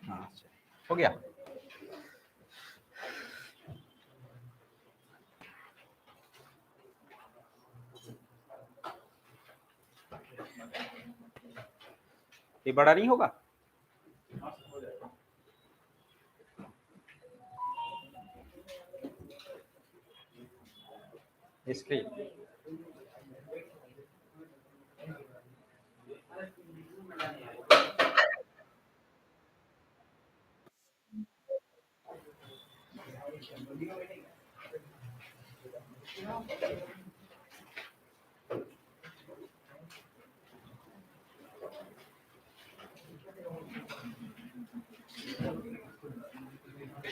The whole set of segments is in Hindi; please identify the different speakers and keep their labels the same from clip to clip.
Speaker 1: हाँ हो गया। ये बड़ा नहीं होगा? इसलिए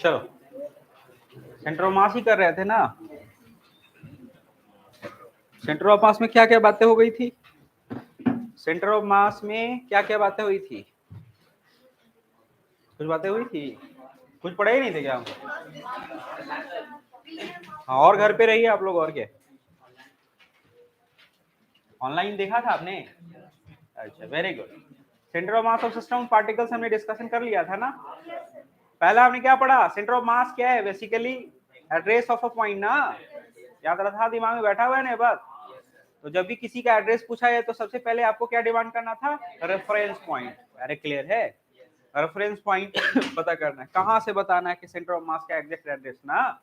Speaker 1: चलो सेंटर ऑफ मास ही कर रहे थे ना। सेंटर ऑफ मास में क्या क्या बातें हो गई थी? सेंटर ऑफ मास में क्या क्या बातें हुई थी? कुछ बातें हुई थी? कुछ पढ़े ही नहीं थे क्या हम? हाँ, और घर पे रहिए आप लोग, और क्या ऑनलाइन देखा था आपने? अच्छा very good. Centre of mass of system particles हमने डिस्कशन कर लिया था ना। पहला हमने क्या पढ़ा? सेंटर ऑफ मास क्या है? Basically address of a point ना। याद रखा, दिमाग में बैठा हुआ है ना बात? तो जब भी किसी का एड्रेस पूछा जाए तो सबसे पहले आपको क्या डिमांड करना था? Reference point. अरे क्लियर है? रेफरेंस पॉइंट पता करना है, कहां से बताना है कि सेंटर ऑफ मास का एग्जैक्ट एड्रेस ना।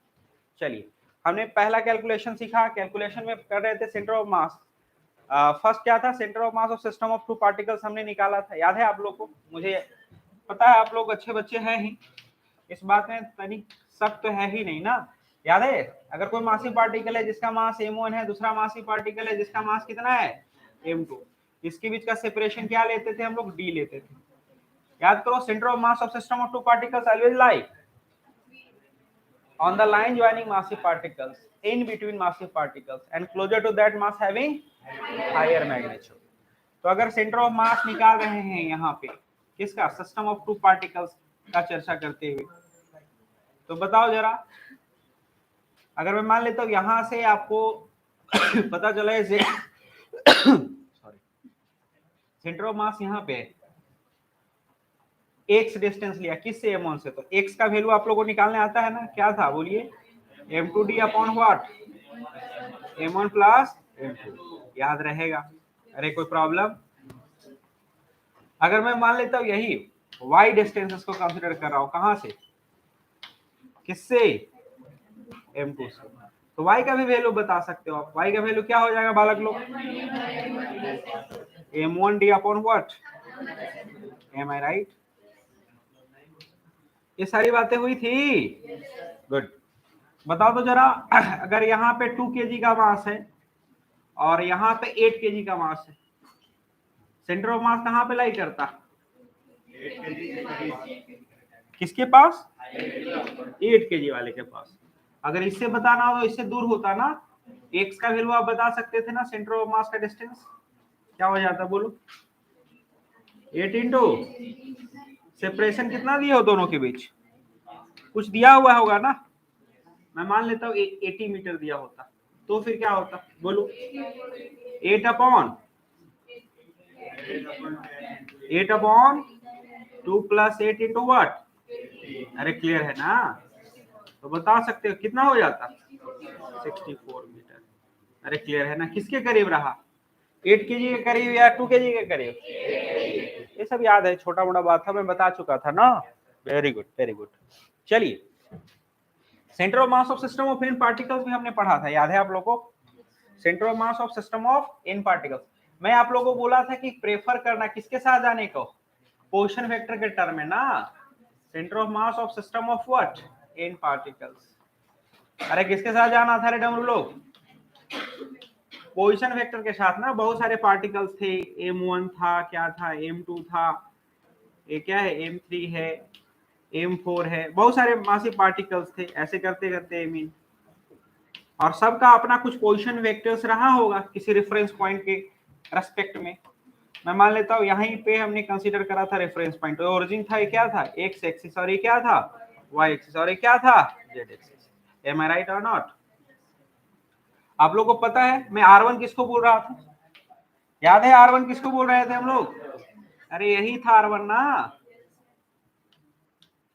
Speaker 1: चलिए, हमने पहला कैलकुलेशन सीखा। कैलकुलेशन में कर रहे थे सेंटर ऑफ मास। फर्स्ट क्या था? Centre of mass of system of two particles हमने निकाला था, याद है आप लोग को? मुझे पता है आप लोग अच्छे बच्चे हैं ही, इस बात में तनिक शक तो है ही नहीं ना। याद है, अगर कोई मासी पार्टिकल है जिसका मास m1 है, दूसरा मासी पार्टिकल है जिसका मास कितना है? m2, इसके बीच का सेपरेशन क्या लेते थे हम लोग? d लेते थे। याद करो, centre of mass of system of two particles always lie on the line joining massive particles, in between massive particles and closer to that mass having higher magnitude। तो अगर सेंटर ऑफ मास निकाल रहे हैं यहाँ पे किसका? सिस्टम ऑफ टू पार्टिकल्स का चर्चा करते हुए, तो बताओ जरा, अगर मैं मान लेता हूँ यहां से आपको पता चला है सॉरी, सेंटर ऑफ मास यहाँ पे एक्स डिस्टेंस लिया, किससे? m1 से। तो x का वैल्यू आप लोगों को निकालने आता है ना? क्या था बोलिए? m2d upon what? m1 plus m2। याद रहेगा? अरे कोई प्रॉब्लम? अगर मैं मान लेता हूँ यही y डिस्टेंसेस को कंसीडर कर रहा हूँ, कहां से? किससे? m2 से। तो y का भी वैल्यू बता सकते हो आप। y का वैल्यू क्या हो जाएगा बालक लोग? m1d upon what? am I right? ये सारी बातें हुई थी। गुड। बताओ तो जरा, अगर यहाँ पे 2 kg का मास है और यहाँ पे 8 kg का मास है, सेंटर ऑफ मास कहाँ पे लाई करता? किसके पास? 8 kg वाले के पास। अगर इससे बताना हो तो इससे दूर होता ना। x का वैल्यू आप बता सकते थे ना, सेंटर ऑफ मास का डिस्टेंस क्या हो जाता बोलो? 8 इंटू सेपरेशन कितना दिया हो दोनों के बीच? कुछ दिया हुआ होगा ना। मैं मान लेता हूँ 80 मीटर दिया होता, तो फिर क्या होता बोलो? 8/2 प्लस 8 इंटू व्हाट? अरे क्लियर है ना? तो बता सकते हो कितना हो जाता? 64 मीटर। अरे क्लियर है ना? किसके करीब रहा? 8 kg के करीब या 2 kg के करीब? ये सब याद है, छोटा मोटा बात था, मैं बता चुका था ना। Very good very good. चलिए, centre of mass of system of n particles भी हमने पढ़ा था, याद है आप लोगों को? Centre of mass of system of n particles. मैं आप लोगों को बोला था कि प्रेफर करना किसके साथ जाने को? पोजीशन वेक्टर के टर्म में ना। Centre of mass of system of what? In particles. अरे किसके साथ जाना था रे डमरू लोग? पोजीशन वेक्टर के साथ ना। बहुत सारे पार्टिकल्स थे, m1 था, क्या था, m2 था, ये क्या है, m3 है, m4 है, बहुत सारे मासिव पार्टिकल्स थे। ऐसे करते करते मीन, और सबका अपना कुछ पोजीशन वेक्टर्स रहा होगा किसी रेफरेंस पॉइंट के रेस्पेक्ट में। मैं मान लेता हूँ यहीं पे हमने कंसीडर करा था रेफरेंस पॉइंट। तो ओरिजिन था, ये क्या था? एक्स एक्सिस, और ये क्या था? वाई एक्सिस, और ये क्या था? Z axis. एम आई राइट और नॉट? आप लोगों को पता है मैं R1 किसको बोल रहा था? याद है R1 किसको बोल रहे थे हम लोग? अरे यही था R1 ना।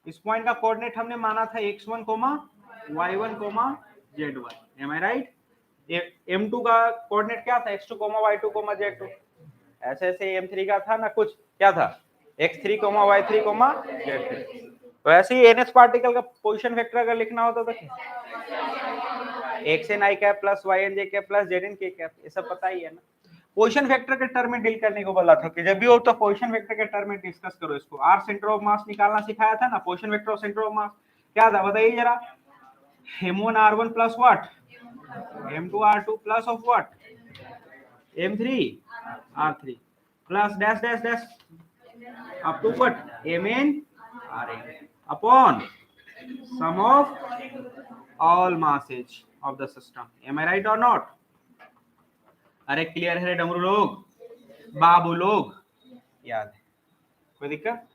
Speaker 1: इस पॉइंट का कोऑर्डिनेट हमने माना था x1, y1, z1, एम आई राइट? m2 का कोऑर्डिनेट क्या था? x2, y2, z2। ऐसे ऐसे m3 का था ना कुछ, क्या था? x3, y3, z3। तो ऐसे ही nth पार्टिकल का पोजीशन वेक्टर अगर लिखना होता तो xn i cap plus yn j cap plus zn k cap, ये सब पता ही है ना। पोजीशन वेक्टर के टर्म में डील करने को बोला था कि जब भी हो तो पोजीशन वेक्टर के टर्म में डिस्कस करो इसको। r सेंटर ऑफ मास निकालना सिखाया था ना, position vector of centre of mass क्या था बताइए जरा? m1 r1 plus what, m2 r2 plus of what, m3 r3 plus dash dash dash up to what, mn rn upon sum of all masses of the system। am I right or not? अरे क्लियर है डमरू लोग, बाबू लोग, याद है? कोई दिक्कत?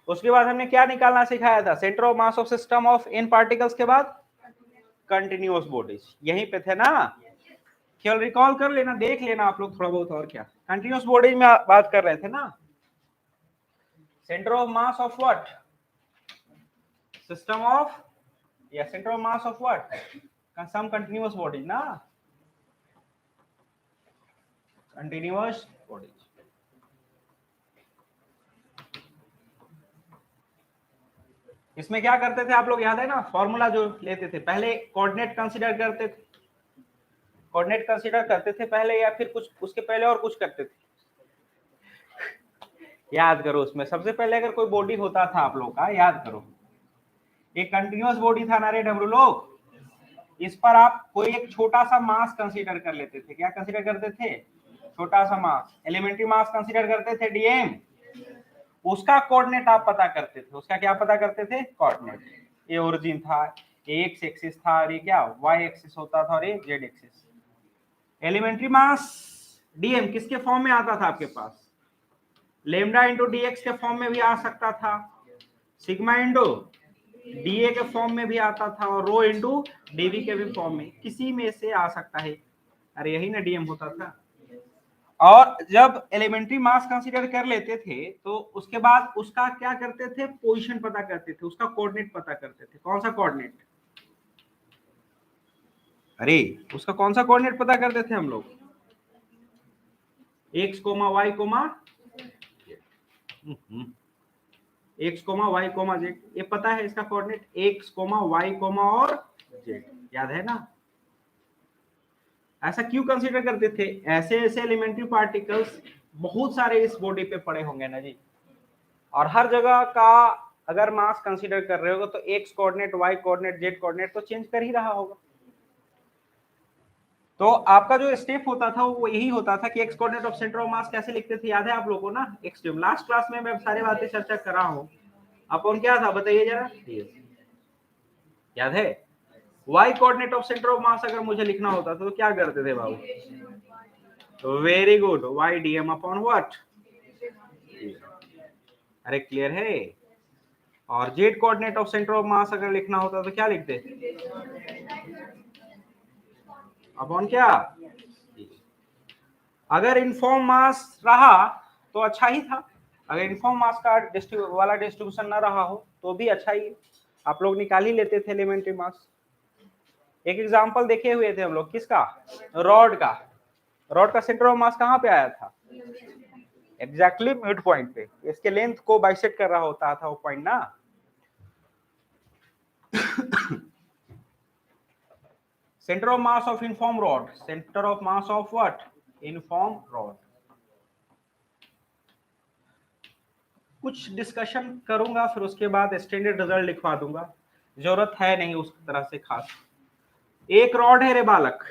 Speaker 1: उसके बाद हमने क्या निकालना सिखाया था? Centre of mass of system of n particles के बाद कंटिन्यूअस बॉडीज, यहीं पे थे ना? केवल रिकॉल कर लेना, देख लेना आप लोग थोड़ा बहुत, और क्या। कंटिन्यूअस बॉडीज में बात कर रहे थे ना, centre of mass of what, system of, या centre of mass of what, some continuous bodies ना, कंटिन्यूअस बॉडीज। इसमें क्या करते थे आप लोग, याद है ना? फॉर्मूला जो लेते थे पहले, कोऑर्डिनेट कंसीडर करते थे, कोऑर्डिनेट कंसीडर करते थे पहले, या फिर कुछ उसके पहले और कुछ करते थे? याद करो, उसमें सबसे पहले अगर कोई बॉडी होता था आप लोग का, याद करो, एक कंटिन्यूअस बॉडी था ना रे डब्लू लोग, इस पर आप कोई एक छोटा सा मास कंसीडर कर लेते थे। क्या कंसीडर करते थे? छोटा सा मास, एलिमेंट्री मास कंसीडर करते थे, डीएम। उसका कोऑर्डिनेट आप पता करते थे, उसका क्या पता करते थे? कोऑर्डिनेट। ये ओरिजिन था, ये एक्स एक्सिस था, और ये क्या वाई एक्सिस होता था, और ये जेड एक्सिस। एलिमेंट्री मास डीएम किसके फॉर्म में आता था आपके पास? लेमडा इंटू डीएक्स के फॉर्म में भी आ सकता था, सिग्मा इंटू डीए के फॉर्म में भी आता था, और रो इंटू डीवी के भी फॉर्म में, किसी में से आ सकता है। अरे यही ना डीएम होता था। और जब एलिमेंट्री मास कंसीडर कर लेते थे तो उसके बाद उसका क्या करते थे? पोजीशन पता करते थे, उसका कोऑर्डिनेट पता करते थे। कौन सा कोऑर्डिनेट? अरे उसका कौन सा कोऑर्डिनेट पता करते थे हम लोग? X comma y comma x comma y comma z, ये पता है इसका coordinate, x comma y comma और जेड, याद है ना? ऐसा क्यों कंसीडर करते थे? ऐसे ऐसे एलिमेंट्री पार्टिकल्स बहुत सारे इस बॉडी पे पड़े होंगे ना जी, और हर जगह का अगर मास कंसीडर कर रहे हो तो x coordinate, y coordinate, z coordinate तो चेंज कर ही रहा होगा। तो आपका जो स्टेप होता था वो यही होता था कि x coordinate of centre of मास कैसे लिखते थे, याद है आप लोगों को ना? एक्सट्रीम, लास्ट क्लास में मैं सारी बातें चर्चा कर रहा हूँ। अपन क्या था बताइए जरा, याद है? Y coordinate of centre of mass अगर मुझे लिखना होता था तो क्या करते थे बाबू? तो very good, y dm upon what. अरे क्लियर है? और z coordinate of centre of mass अगर लिखना होता तो क्या लिखते? अपॉन क्या? अगर इनफॉर्म मास रहा तो अच्छा ही था, अगर इनफॉर्म मास का वाला डिस्ट्रीब्यूशन ना रहा हो तो भी अच्छा ही है, आप लोग निकाल ही लेते थे एलिमेंट्री मास। एक एग्जांपल देखे हुए थे हम लोग, किसका? रॉड का। रॉड का सेंटर ऑफ मास कहाँ पे आया था? एग्जैक्टली मिड पॉइंट पे, इसके लेंथ को बाइसेक्ट कर रहा होता था वो पॉइंट ना। Centre of mass of inform rod, centre of mass of what? Inform rod. कुछ डिस्कशन करूंगा, फिर उसके बाद स्टैंडर्ड रिजल्ट लिखवा दूंगा, जरूरत है नहीं उस तरह से खास। एक रॉड है रे बालक,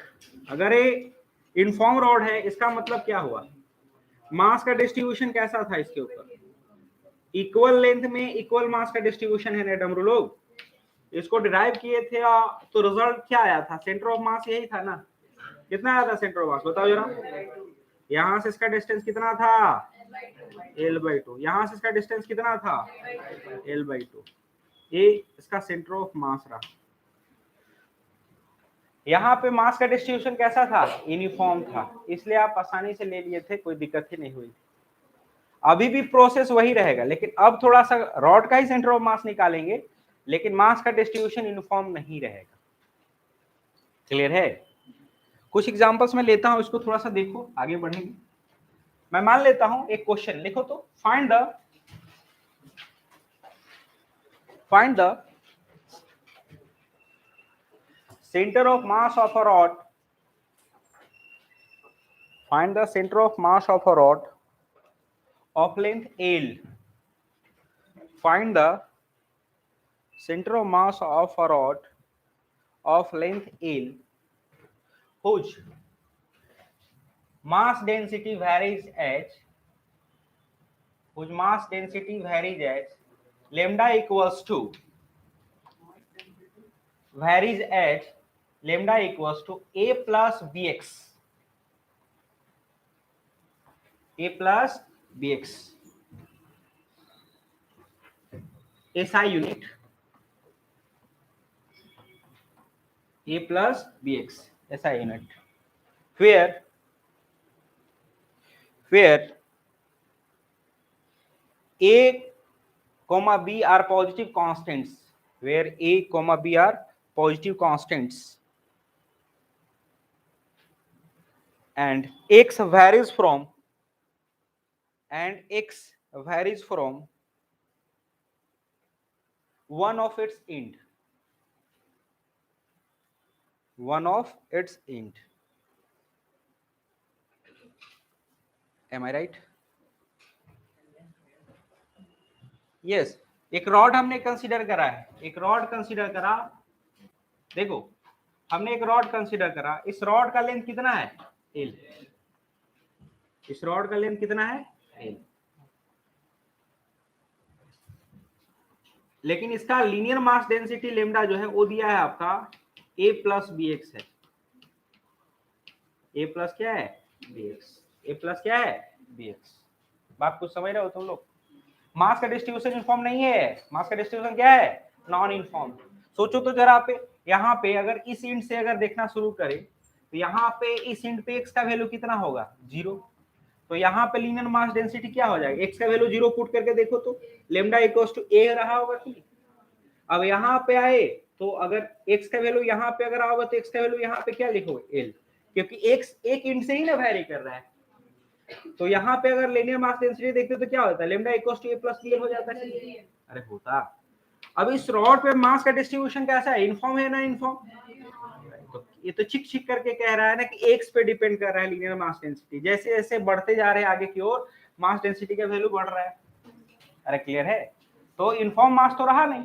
Speaker 1: अगर ये इनफॉर्म रॉड है इसका मतलब क्या हुआ? मास का डिस्ट्रीब्यूशन कैसा था इसके ऊपर? इक्वल लेंथ में इक्वल मास का डिस्ट्रीब्यूशन है ना डमरू लोग, इसको डिराइव किए थे तो रिजल्ट क्या आया था? सेंटर ऑफ मास यही था ना। कितना आया था सेंटर ऑफ मास बताओ जरा? यहां से इसका डिस्टेंस कितना था? l/2। यहां से इसका डिस्टेंस कितना था? l/2। ये इसका सेंटर ऑफ मास रहा। यहाँ पे मास का डिस्ट्रीब्यूशन कैसा था? यूनिफॉर्म था, इसलिए आप आसानी से ले लिए थे, कोई दिक्कत ही नहीं हुई। अभी भी प्रोसेस वही रहेगा, लेकिन अब थोड़ा सा रॉड का ही सेंटर ऑफ मास निकालेंगे, लेकिन मास का डिस्ट्रीब्यूशन यूनिफॉर्म नहीं रहेगा। क्लियर है? कुछ एग्जांपल्स मैं लेता हूं, इसको थोड़ा सा देखो, आगे बढ़ेंगे। मैं मान लेता हूं एक क्वेश्चन लिखो, तो find the center of mass of a rod. Find the center of mass of a rod of length L. Find the center of mass of a rod of length L whose mass density varies as lambda equals to a plus bx. SI unit. A plus bx SI unit, where a comma b are positive constants, and x varies from one of its end. Am I right? Yes. एक रॉड हमने कंसीडर करा है, देखो हमने एक रॉड कंसीडर करा, इस रॉड का लेंथ कितना है? L. L. लेकिन इसका लीनियर मास डेंसिटी लेमडा जो है वो दिया है आपका a प्लस bx है। a प्लस क्या है? bx। बात कुछ समझ रहे हो तुम लोग? मास का डिस्ट्रीब्यूशन यूनिफॉर्म नहीं है, मास का डिस्ट्रीब्यूशन क्या है? Non uniform. सोचो तो जरा पे, यहाँ पे अगर इस इंड से अगर देखना शुरू करें तो यहाँ पे इस इंड पे x का वैल्यू कितना होगा? 0। तो यहाँ पे लीनियर मास डेंसिटी क्या हो जाएगा? x का वैल्यू 0 पुट करके देखो तो लेमडा इक्वल्स टू a रहा होगा कि? अब यहाँ पे आए तो अगर x का वैल्यू यहाँ पे अगर आओगे तो x का वैल्यू यहाँ पे क्या लिखोगे? l, क्योंकि x एक इंड से ही ना वैरी कर रहा है। तो यहाँ पे अगर लीनियर मास डेंसिटी देखते तो क्या होता है? Lambda equals to a plus bl हो जाता है। अरे होता। अब इस रॉड पे मास का डिस्ट्रीब्यूशन कैसा है? यूनिफॉर्म है ना? यूनिफॉर्म। तो ये तो चिक चिक करके कह रहा है ना कि x पे डिपेंड कर रहा है लीनियर मास डेंसिटी। जैसे जैसे बढ़ते जा रहे हैं आगे की ओर, मास डेंसिटी का वैल्यू बढ़ रहा है। अरे क्लियर है? तो यूनिफॉर्म मास तो रहा नहीं,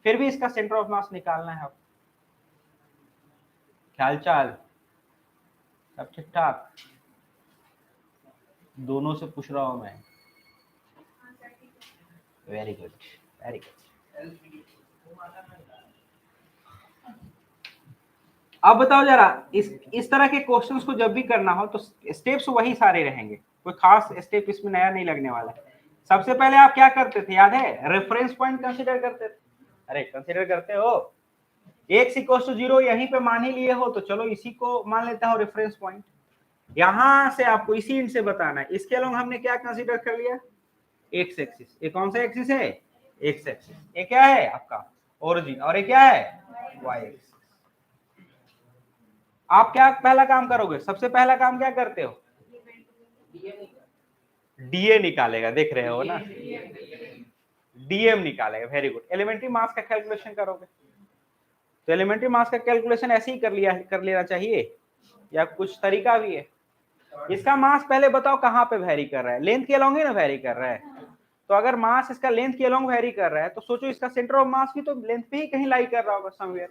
Speaker 1: फिर भी इसका सेंटर ऑफ मास निकालना है। ख्याल चाल सब ठीक ठाक? दोनों से पूछ रहा हूं मैं। Very good. अब बताओ जरा, इस तरह के क्वेश्चंस को जब भी करना हो तो स्टेप्स वही सारे रहेंगे, कोई खास स्टेप इसमें नया नहीं लगने वाला है। सबसे पहले आप क्या करते थे याद है? रेफरेंस पॉइंट कंसीडर करते थे। अरे कंसीडर करते हो? x इक्वल टू 0 यहीं पे मान ही लिए हो तो चलो इसी को मान लेता हूं रेफरेंस पॉइंट। यहां से आपको इसी इंड से बताना है। इसके अलोंग हमने क्या कंसीडर कर लिया? X axis. ये कौन सा एक्सिस है? X axis. ये क्या है आपका? ओरिजिन। और ये क्या है? Y axis. आप क्या पहला काम करोगे? सबसे पहला काम क्या करते हो? डीए निकालेगा, देख रहे हो ना? डीएम निकालेगा। Very good. एलिमेंट्री मास का कैलकुलेशन करोगे तो एलिमेंट्री मास का कैलकुलेशन ऐसे ही कर लेना चाहिए, या कुछ तरीका भी है? इसका मास पहले बताओ कहाँ पे वेरी कर रहा है? लेंथ के अलोंग ही ना वेरी कर रहा है। तो अगर मास इसका लेंथ के अलोंग वेरी कर रहा है तो सोचो इसका सेंटर ऑफ मास भी तो लेंथ पे ही कहीं लाई कर रहा होगा समवेयर।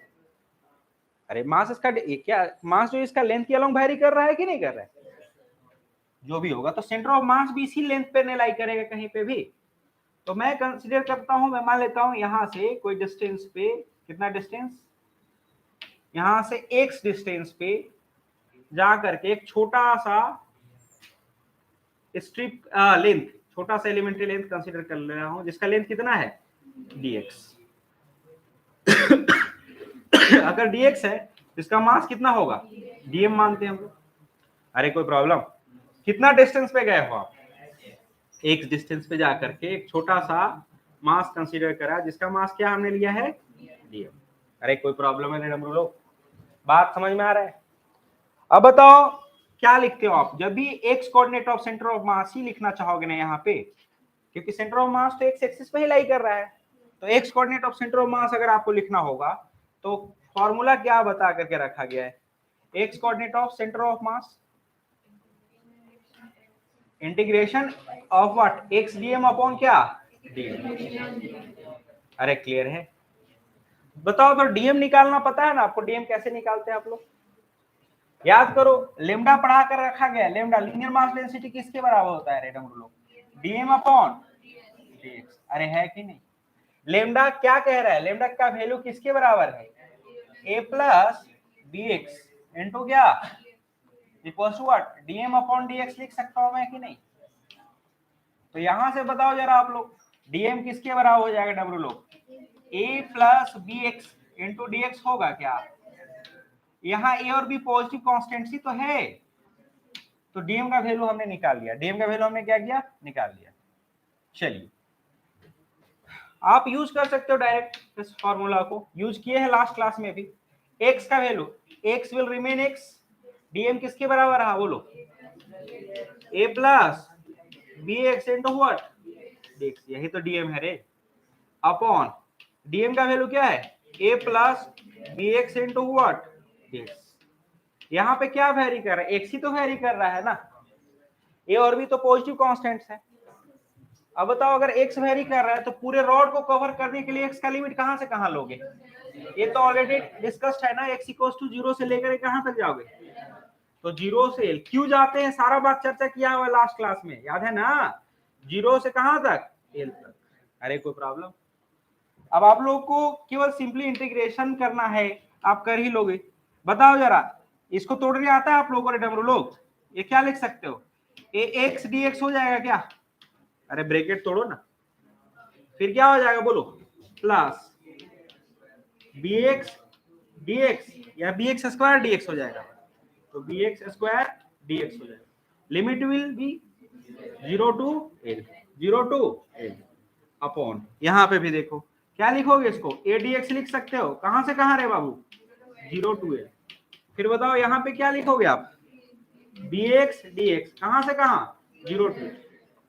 Speaker 1: अरे मास इसका क्या मास जो इसका लेंथ के अलोंग वेरी कर रहा है कि नहीं कर रहा है? जो भी होगा तो सेंटर ऑफ मास भी इसी लेंथ पे लाई करेगा कहीं पे भी। तो मैं कंसीडर करता हूं, मैं मान लेता हूं यहां से कोई डिस्टेंस पे, कितना डिस्टेंस? यहां से x डिस्टेंस पे जा करके एक छोटा सा स्ट्रिप लेंथ, छोटा सा एलिमेंट्री लेंथ कंसीडर कर ले रहा हूं जिसका लेंथ कितना है? dx। अगर dx है तो इसका मास कितना होगा? dm मानते हैं हम लोग। अरे कोई प्रॉब्लम? कितना डिस्टेंस पे गए हो आप? एक डिस्टेंस पे जा करके एक छोटा सा मास कंसीडर करा जिसका मास क्या हमने लिया है dm। अरे कोई प्रॉब्लम है डब्ल्यू लोग, बात समझ में आ रहा है? अब बताओ क्या लिखते हो आप जब भी x coordinate of centre of mass ही लिखना चाहोगे ना यहाँ पे, क्योंकि सेंटर ऑफ मास तो एक्स एक्सिस पे ही लाई कर रहा है, तो x coordinate of centre of mass अगर आपको लिखना होगा तो फॉर्मूला क्या बता करके रखा गया है, x coordinate of centre of mass integration of what x DM upon क्या डीएम। अरे क्लियर है? बताओ तो डीएम निकालना पता है ना आपको, डीएम कैसे निकालते हैं आप लोग? याद करो, लेमडा पढ़ा कर रखा गया, लेमडा लीनियर मास डेंसिटी किसके बराबर होता है रेडम लोग? Dm upon dx. अरे है कि नहीं? लेमडा क्या कह रहा है, लेमडा का वैल्यू किसके बराबर है? A plus B x into क्या equal to what dm upon dx लिख सकता हूं मैं कि नहीं? तो यहां से बताओ जरा आप लोग, डीएम किसके बराबर हो जाएगा डब्ल्यू लोग? A plus B x into dx होगा क्या? यहाँ ए और बी पॉजिटिव कॉन्स्टेंट ही तो है, तो डीएम का वैल्यू हमने निकाल लिया, डीएम का वैल्यू हमने क्या किया निकाल लिया। चलिए आप यूज कर सकते हो डायरेक्ट इस फॉर्मूला को, यूज किए हैं लास्ट क्लास में भी। एक्स का value x will remain x, dm किसके बराबर रहा बोलो? A plus B x into what dx, यही तो डीएम है रे, अपॉन डीएम का वैल्यू क्या है a plus B x into what dx. यहाँ पे क्या वेरी कर रहा है, एक्स ही तो वेरी कर रहा है ना, ए और भी तो पॉजिटिव कांस्टेंट्स है। अब बताओ अगर एक्स वेरी कर रहा है तो पूरे रॉड को कवर करने के लिए एक्स का लिमिट कहां से कहां लोगे? ये तो ऑलरेडी डिस्कस्ड है ना, एक्स इक्वल्स टू 0 से लेकर कहां तक जाओगे? तो 0 से एल क्यों जाते हैं, सारा बात चर्चा किया हुआ लास्ट क्लास में, याद है ना? 0 से कहां तक? एल तक। अरे कोई प्रॉब्लम? अब आप लोग को केवल सिंपली इंटीग्रेशन करना है, आप कर ही लोगे। बताओ जरा, इसको तोड़ने आता है आप लोगों ने डब्ल्यू लोग? ये क्या लिख सकते हो, ए एक्स डी एक्स हो जाएगा क्या? अरे ब्रैकेट तोड़ो ना, फिर क्या हो जाएगा बोलो? Plus B x d x या b x square d x हो जाएगा, तो b x square d x हो जाएगा। Limit will be 0 to l, 0 to l upon, यहां पे भी देखो क्या लिखोगे इसको, ए डी एक्स लिख सकते हो, कहां से कहां रे बाबू? 0 टू एल। फिर बताओ यहाँ पे क्या लिखोगे आप, बी एक्स डी एक्स कहां से कहां? 0 टू।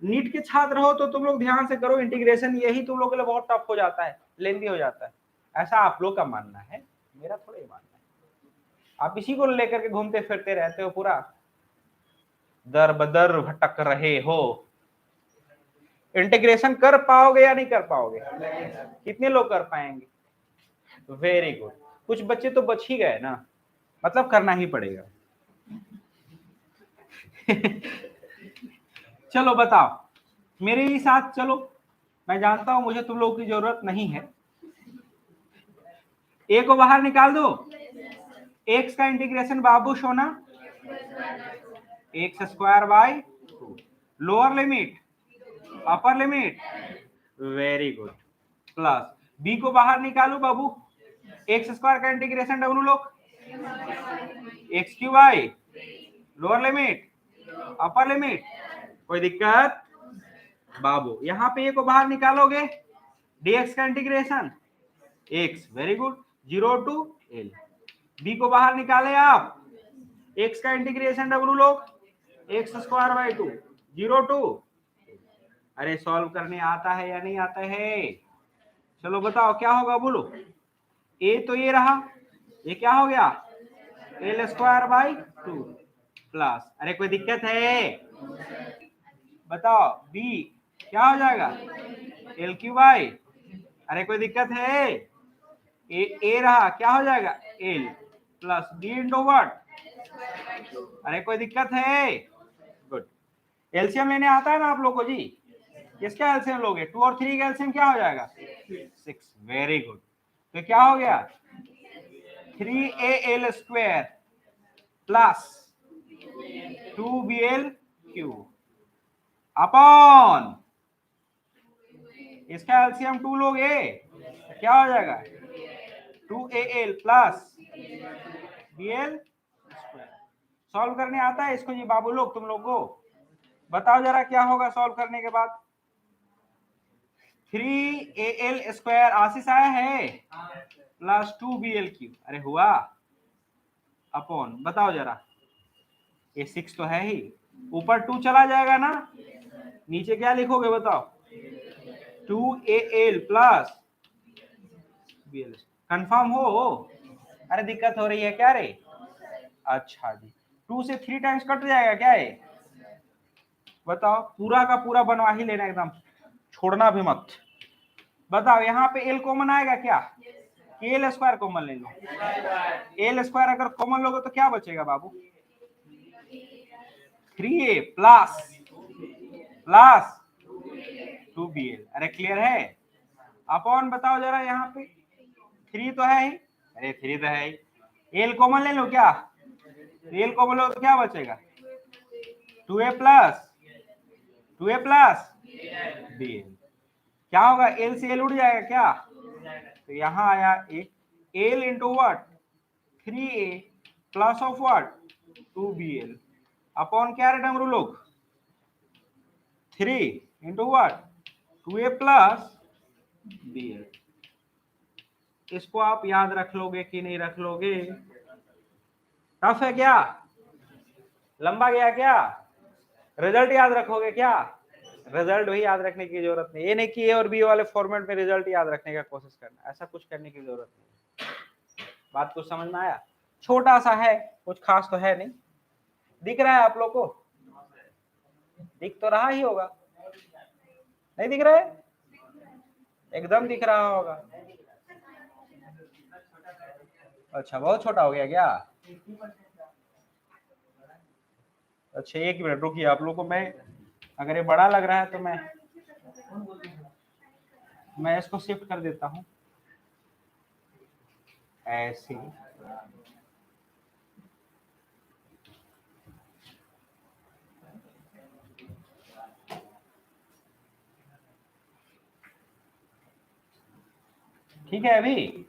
Speaker 1: नीट के छात्र हो तो तुम लोग ध्यान से करो इंटीग्रेशन, यही तुम लोग के लिए बहुत टफ हो जाता है, लेंदी हो जाता है, ऐसा आप लोग का मानना है, मेरा थोड़ा ही मानना है। आप इसी को लेकर के घूमते फिरते रहते हो, पूरा दर बदर भटक रहे हो। इंटीग्रेशन कर पाओगे या नहीं कर पाओगे? कितने लोग कर पाएंगे? वेरी गुड, कुछ बच्चे तो बच ही गए ना, मतलब करना ही पड़ेगा। चलो बताओ मेरे ही साथ चलो, मैं जानता हूं मुझे तुम लोगों की जरूरत नहीं है। ए को बाहर निकाल दो, एक्स का इंटीग्रेशन बाबू सोना x square by 2, lower limit upper limit, very good, plus B को बाहर निकालो बाबू, एक्स स्क्वायर का इंटीग्रेशन डब्ल्यू लोग x cube by lower limit upper limit, कोई दिक्कत बाबू? यहाँ पे ए को बाहर निकालोगे, dx का integration x, very good, 0 to L. B को बाहर निकाले आप, x का इंटीग्रेशन डब्ल्यू लोग एक्स स्क्वायर बाय 2, 0 टू। अरे सॉल्व करने आता है या नहीं आता है? चलो बताओ क्या होगा बोलो, ए तो ये रहा, ये क्या हो गया एल स्क्वायर बाय 2 प्लस, अरे कोई दिक्कत है बताओ, बी क्या हो जाएगा एल क्यू बाई, अरे कोई दिक्कत है? ए रहा क्या हो जाएगा L plus B into what, अरे कोई दिक्कत है? गुड, एलसीएम लेने आता है ना आप लोग को जी? किसका एलसीएम लोगे? 2 और 3 का एलसीएम क्या हो जाएगा 6, वेरी गुड। तो क्या हो गया 3al square plus 2bl cube upon, इसका एलसीएम 2 लोगे क्या हो जाएगा 2al plus bl square. Solve करने आता है इसको जी बाबू लोग तुम लोग को? बताओ जरा क्या होगा सॉल्व करने के बाद। 3al स्क्वायर आशीष आया है प्लस 2bl3, अरे हुआ अपॉन, बताओ जरा, ये 6 तो है ही, ऊपर 2 चला जाएगा ना, नीचे क्या लिखोगे बताओ, 2al प्लस bl। कंफर्म हो? अरे दिक्कत हो रही है क्या रे? अच्छा जी, 2 से 3 टाइम्स कट जाएगा क्या ये? बताओ, पूरा का पूरा बनवा ही लेना एकदम, छोड़ना भी मत। बताओ यहाँ पे एल कॉमन आएगा क्या? एल स्क्वायर कॉमन ले लो, एल स्क्वायर अगर कॉमन लोगे तो क्या बचेगा बाबू? 3a प्लस 2bl, अरे क्लियर है? अपॉन बताओ जरा, यहाँ पे 3 तो है ही, अरे 3 तो है ही, एल कॉमन ले लो क्या? एल कॉमन लो तो क्या बचेगा? 2a प्लस bl, क्या होगा? एल से एल उड़ जाएगा क्या? तो यहाँ आया एक L into what 3a plus of what 2bl upon क्या रे डमरू लोग? 3 into what 2a plus bl। इसको आप याद रख लोगे कि नहीं रख लोगे? टफ है क्या? लंबा गया क्या? रिजल्ट याद रखोगे क्या? रिजल्ट भी याद रखने की जरूरत नहीं, ये नहीं कि ए और बी वाले फॉर्मेट में रिजल्ट याद रखने का कोशिश करना, ऐसा कुछ करने की जरूरत नहीं। बात कुछ समझ में आया? छोटा सा है, कुछ खास तो है नहीं। दिख रहा है आप लोग को? दिख तो रहा ही होगा, नहीं दिख रहा है? एकदम दिख रहा होगा। अच्छा, बहुत छोटा हो गया क्या? अच्छा, एक मिनट रुकिए, आप लोग को मैं, अगर ये बड़ा लग रहा है तो मैं इसको शिफ्ट कर देता हूँ ऐसे। ठीक है अभी?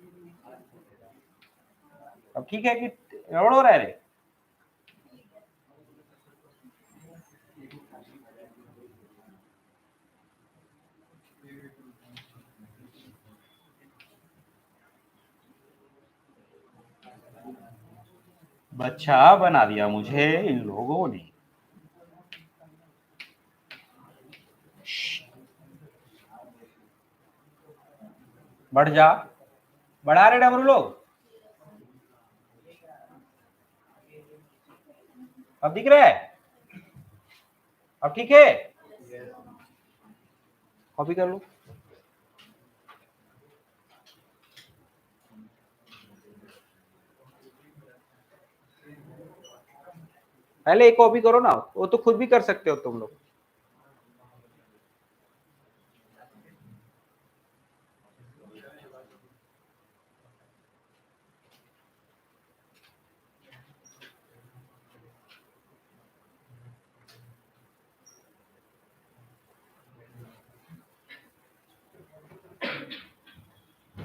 Speaker 1: अब ठीक है कि गड़बड़ हो रहा है रे? बच्चा बना दिया मुझे इन लोगों ने। बढ़ जा, बढ़ा रहे डमरू लोग। अब दिख रहा है? अब ठीक है? कॉपी कर लो। पहले एक कॉपी करो ना, वो तो खुद भी कर सकते हो तुम लोग।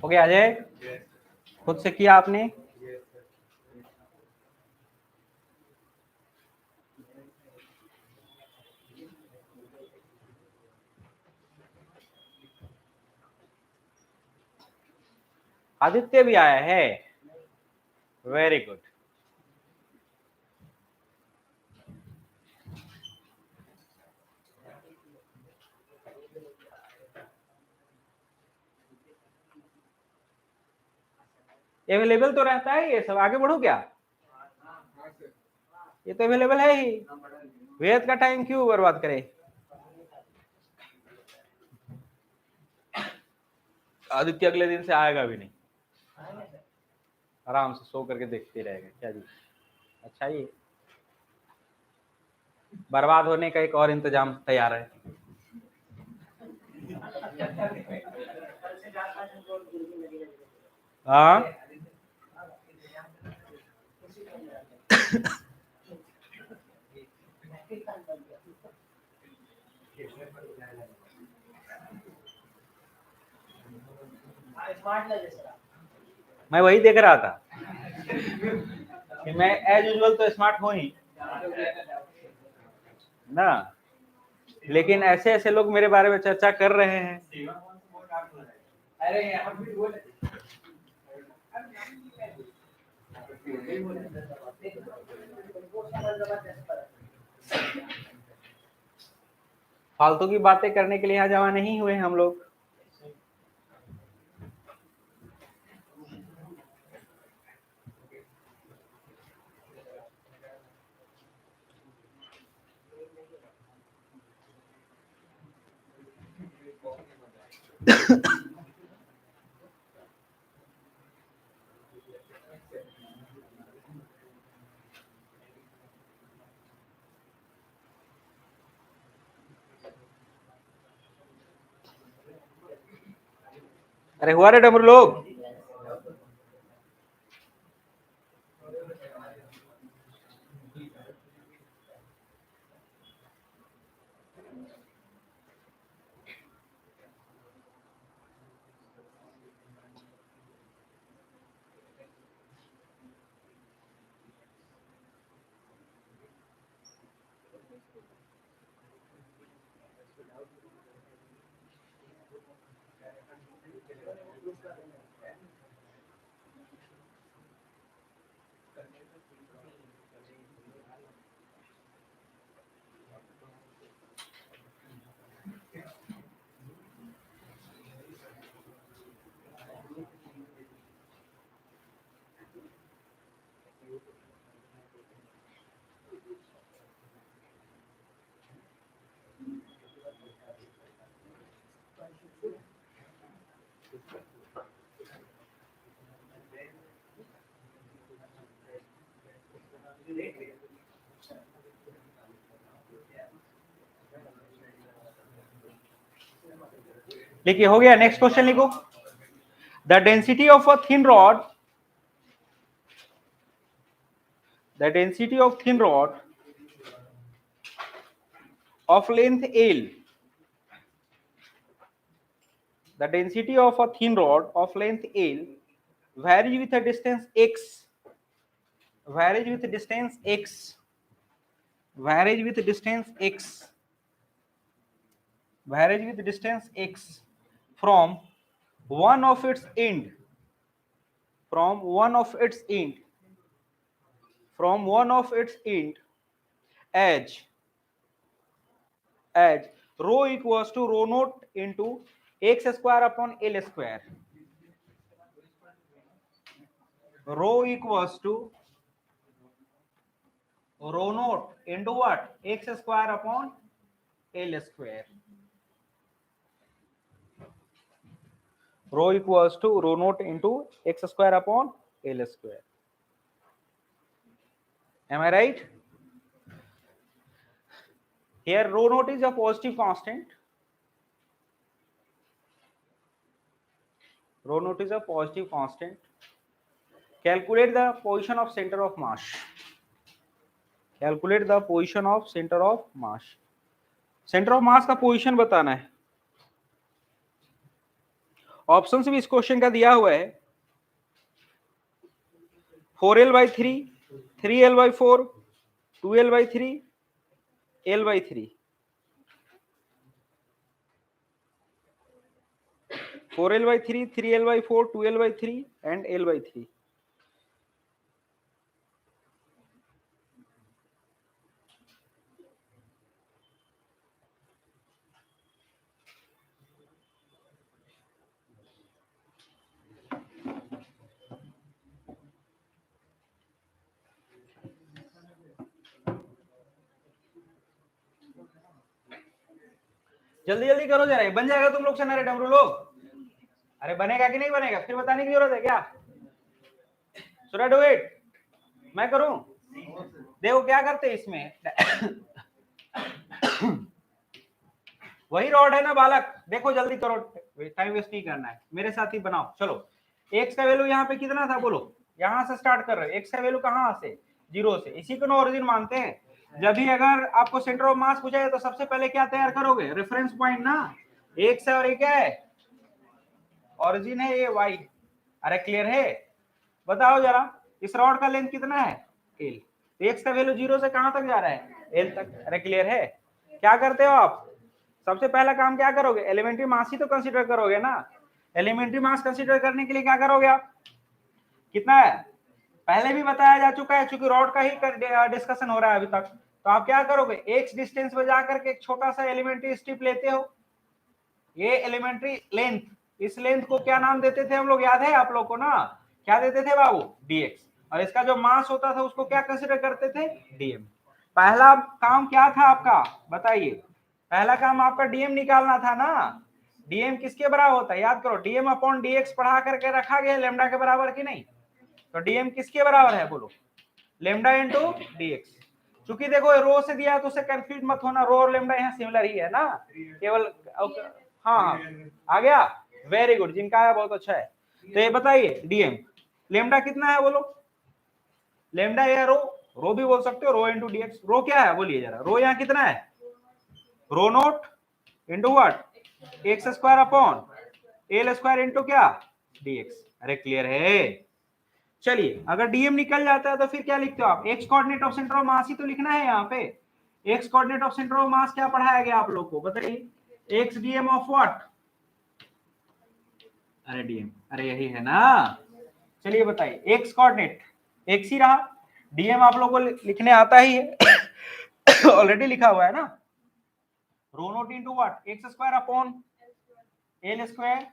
Speaker 1: हो गया अजय? खुद से किया आपने? आदित्य भी आया है, वेरी गुड। अवेलेबल तो रहता है ये सब, आगे बढ़ो क्या? ये तो अवेलेबल है ही, वेद का टाइम क्यों बर्बाद करे? आदित्य अगले दिन से आएगा भी नहीं, आराम से सो करके देखते रहेगा क्या जी। अच्छा, ये बर्बाद होने का एक और इंतजाम तैयार है। हाँ मैं वही देख रहा था कि मैं एज यूजुअल तो स्मार्ट हूं ही ना, लेकिन ऐसे ऐसे लोग मेरे बारे में चर्चा कर रहे हैं। फालतू की बातें करने के लिए यहाँ जमा नहीं हुए हम लोग। अरे हुआ रे डमरू लोग। लिखिए, हो गया। नेक्स्ट क्वेश्चन लिखो। The density of a thin rod, the density of thin rod of length L, the density of a thin rod of length L varies with a distance x, varies with distance x, varies with distance x, varies with distance x from one of its end, from one of its end, from one of its end as rho equals to rho naught into x square upon L square. Rho equals to rho naught into what? X square upon L square. Rho equals to rho naught into x square upon L square. Am I right? Here rho naught is a positive constant. Rho naught is a positive constant. Calculate the position of center of mass. Calculate the position of center of mass. Center of mass का पोजीशन बताना है। ऑप्शंस भी इस क्वेश्चन का दिया हुआ है। 4l/3, 3l/4, 2l/3, l/3, 4l/3, 3l/4, 2l/3 and l/3. जल्दी जल्दी करो जरा, बन जाएगा तुम लोग से ना रे डमरू लोग। अरे बनेगा कि नहीं बनेगा फिर बताने की जरूरत है क्या? Should I do it? मैं करूं? देखो क्या करते हैं इसमें। वही रॉड है ना बालक, देखो जल्दी करो, टाइम वेस्ट नहीं करना है, मेरे साथ ही बनाओ। चलो, एक्स का वैल्यू यहाँ पे कितना था बोलो, यहां से स्टार्ट कर रहे हो। एक्स का वैल्यू कहां से? 0 से। इसी को ना ओरिजिन मानते हैं। जब भी अगर आपको सेंटर ऑफ मास पूछा जाए तो सबसे पहले क्या तैयार करोगे? रेफरेंस पॉइंट ना। एक्स है और एक है ओरिजिन है, ये वाई। अरे क्लियर है? बताओ जरा, इस रॉड का लेंथ कितना है? एल। एक्स का वैल्यू 0 से कहां तक जा रहा है? एल तक। अरे क्लियर है? क्या करते हो आप? सबसे पहला काम क्या करोगे, एलिमेंट्री मास ही तो कंसीडर करोगे ना। एलिमेंट्री मास कंसीडर करने के लिए क्या करोगे आप, कितना है पहले भी बताया जा चुका है, चूंकि रॉड का ही डिस्कशन हो रहा है अभी तक। तो आप क्या करोगे, एक्स डिस्टेंस पे जाकर के एक छोटा सा एलिमेंट्री स्ट्रिप लेते हो, ये एलिमेंट्री लेंथ, इस लेंथ को क्या नाम देते थे हम लोग, याद है आप लोग को ना, क्या देते थे बाबू, dx। और इसका जो मास होता था उसको क्या कंसीडर करते थे, dm। पहला काम क्या था आपका बताइए, पहला काम आपका dm निकालना था ना। dm किसके बराबर होता है, याद करो, dm अपॉन dx पढ़ा करके रखा गया लेमडा के बराबर की नहीं। तो dm किसके बराबर है बोलो, लेमडा इंटू dx। चूंकि देखो रो से दिया तो उसे कंफ्यूज मत होना, रो और लेमडा यहाँ सिमिलर ही है ना, केवल हाँ आ गया, वेरी गुड, जिनका है बहुत अच्छा है। तो ये बताइए डीएम लेमडा कितना है बोलो, लेमडा या रो भी बोल सकते हो, रो इंटू डीएक्स। रो क्या है बोलिए जरा, रो यहाँ कितना है, rho naught into what, x square upon l square into क्या, डीएक्स। अरे क्लियर है। चलिए अगर डीएम निकल जाता है तो फिर क्या लिखते हो आप, x coordinate of centre of mass ही तो लिखना है यहाँ पे। X coordinate of centre of mass क्या पढ़ाया गया आप लोग को बताइए, एक्स डीएम ऑफ व्हाट, अरे डीएम, अरे यही है ना। चलिए बताइए, एक्स कोऑर्डिनेट एक्स ही रहा, डीएम आप लोग को लिखने आता ही है ऑलरेडी लिखा हुआ है ना, rho naught into what, x square upon l square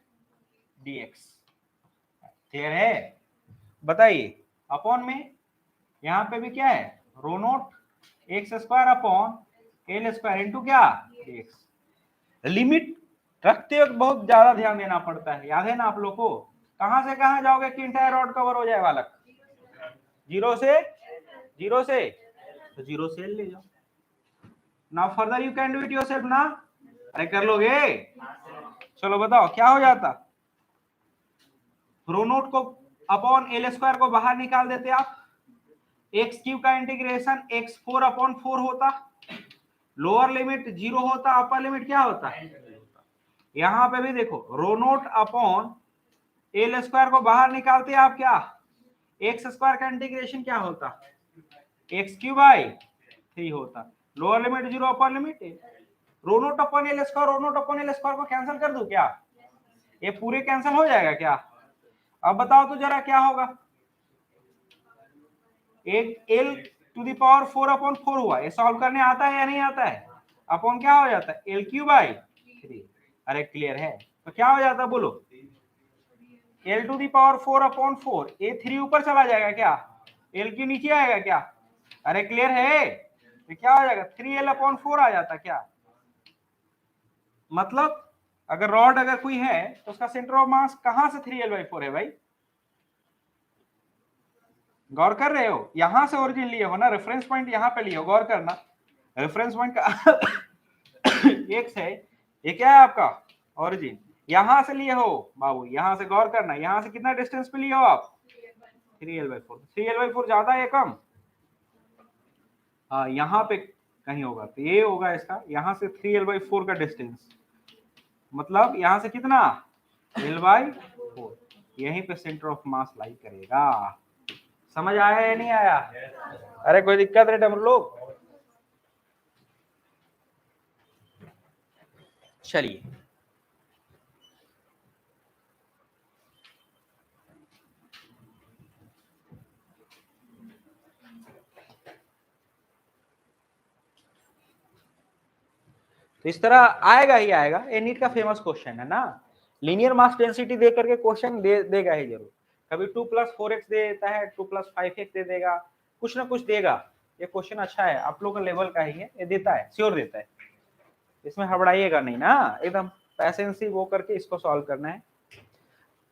Speaker 1: dx. Clear है, बताइए अपॉन में यहां पे भी क्या है, rho naught x square upon l square into क्या, डीएक्स। लिमिट रखते वक्त बहुत ज्यादा ध्यान देना पड़ता है, याद है ना आप लोग को, कहां से कहां जाओगे कि इंटायर रॉड कवर हो जाए बालक, जीरो से तो जीरो से ले जाओ ना, further you can do it yourself ना, अरे कर लोगे। चलो बताओ क्या हो जाता, रो नोट को अपॉन एल स्क्वायर को बाहर निकाल देते आप, एक्स क्यूब का इंटीग्रेशन एक्स 4 अपॉन 4 होता, लोअर लिमिट जीरो होता, अपर लिमिट क्या होता है, यहां पे भी देखो रो नोट अपॉन एल स्क्वायर को बाहर निकालते आप, क्या एक्स स्क्वायर का इंटीग्रेशन क्या होता, एक्स क्यूब बाई 3 होता, lower limit zero upper limit, rho naught upon l square, rho naught upon l square को कैंसिल कर दूं क्या, ये पूरे कैंसिल हो जाएगा क्या, अब बताओ तो जरा क्या होगा, एक L to the power 4 upon 4 हुआ, ये सॉल्व करने आता है या नहीं आता है, अपॉन क्या हो जाता है, एल क्यूब बाई 3। अरे क्लियर है, तो क्या हो जाता है बोलो, L to the power 4 upon 4, ये 3 ऊपर चला जाएगा क्या, एल क्यू नीचे आएगा क्या, अरे क्लियर है, तो क्या हो जाएगा 3l अपॉन 4 आ जाता क्या, मतलब अगर रॉड अगर कोई है तो उसका सेंटर ऑफ मास कहां से 3l/4 है भाई, गौर कर रहे हो, यहां से ओरिजिन लिए हो ना, रेफरेंस पॉइंट यहां पे लिए हो, गौर करना, रेफरेंस पॉइंट का एक्स है, ये क्या है आपका ओरिजिन, यहां से लिए हो बाबू, यहां से गौर करना, यहां से कितना डिस्टेंस पे लिए हो आप, 3l/4, 3l/4 ज्यादा है कम, हाँ यहाँ पे कहीं होगा, तो ये होगा इसका, यहां से 3l/4 का डिस्टेंस, मतलब यहां से कितना l/4, यहीं पे सेंटर ऑफ मास लाई करेगा, समझ आया या नहीं आया, अरे कोई दिक्कत है डम लोग, चलिए तो इस तरह आएगा ही आएगा, ये नीट का फेमस क्वेश्चन है ना, लीनियर मास डेंसिटी दे करके क्वेश्चन देगा ही जरूर, कभी 2 + 4x दे देता है, 2 + 5x दे देगा, कुछ ना कुछ देगा, ये क्वेश्चन अच्छा है, आप लोग का लेवल का ही है, ये देता है, श्योर देता है, इसमें हड़बड़ाइएगा नहीं ना, एकदम पैसेंसी वो करके इसको सॉल्व करना है,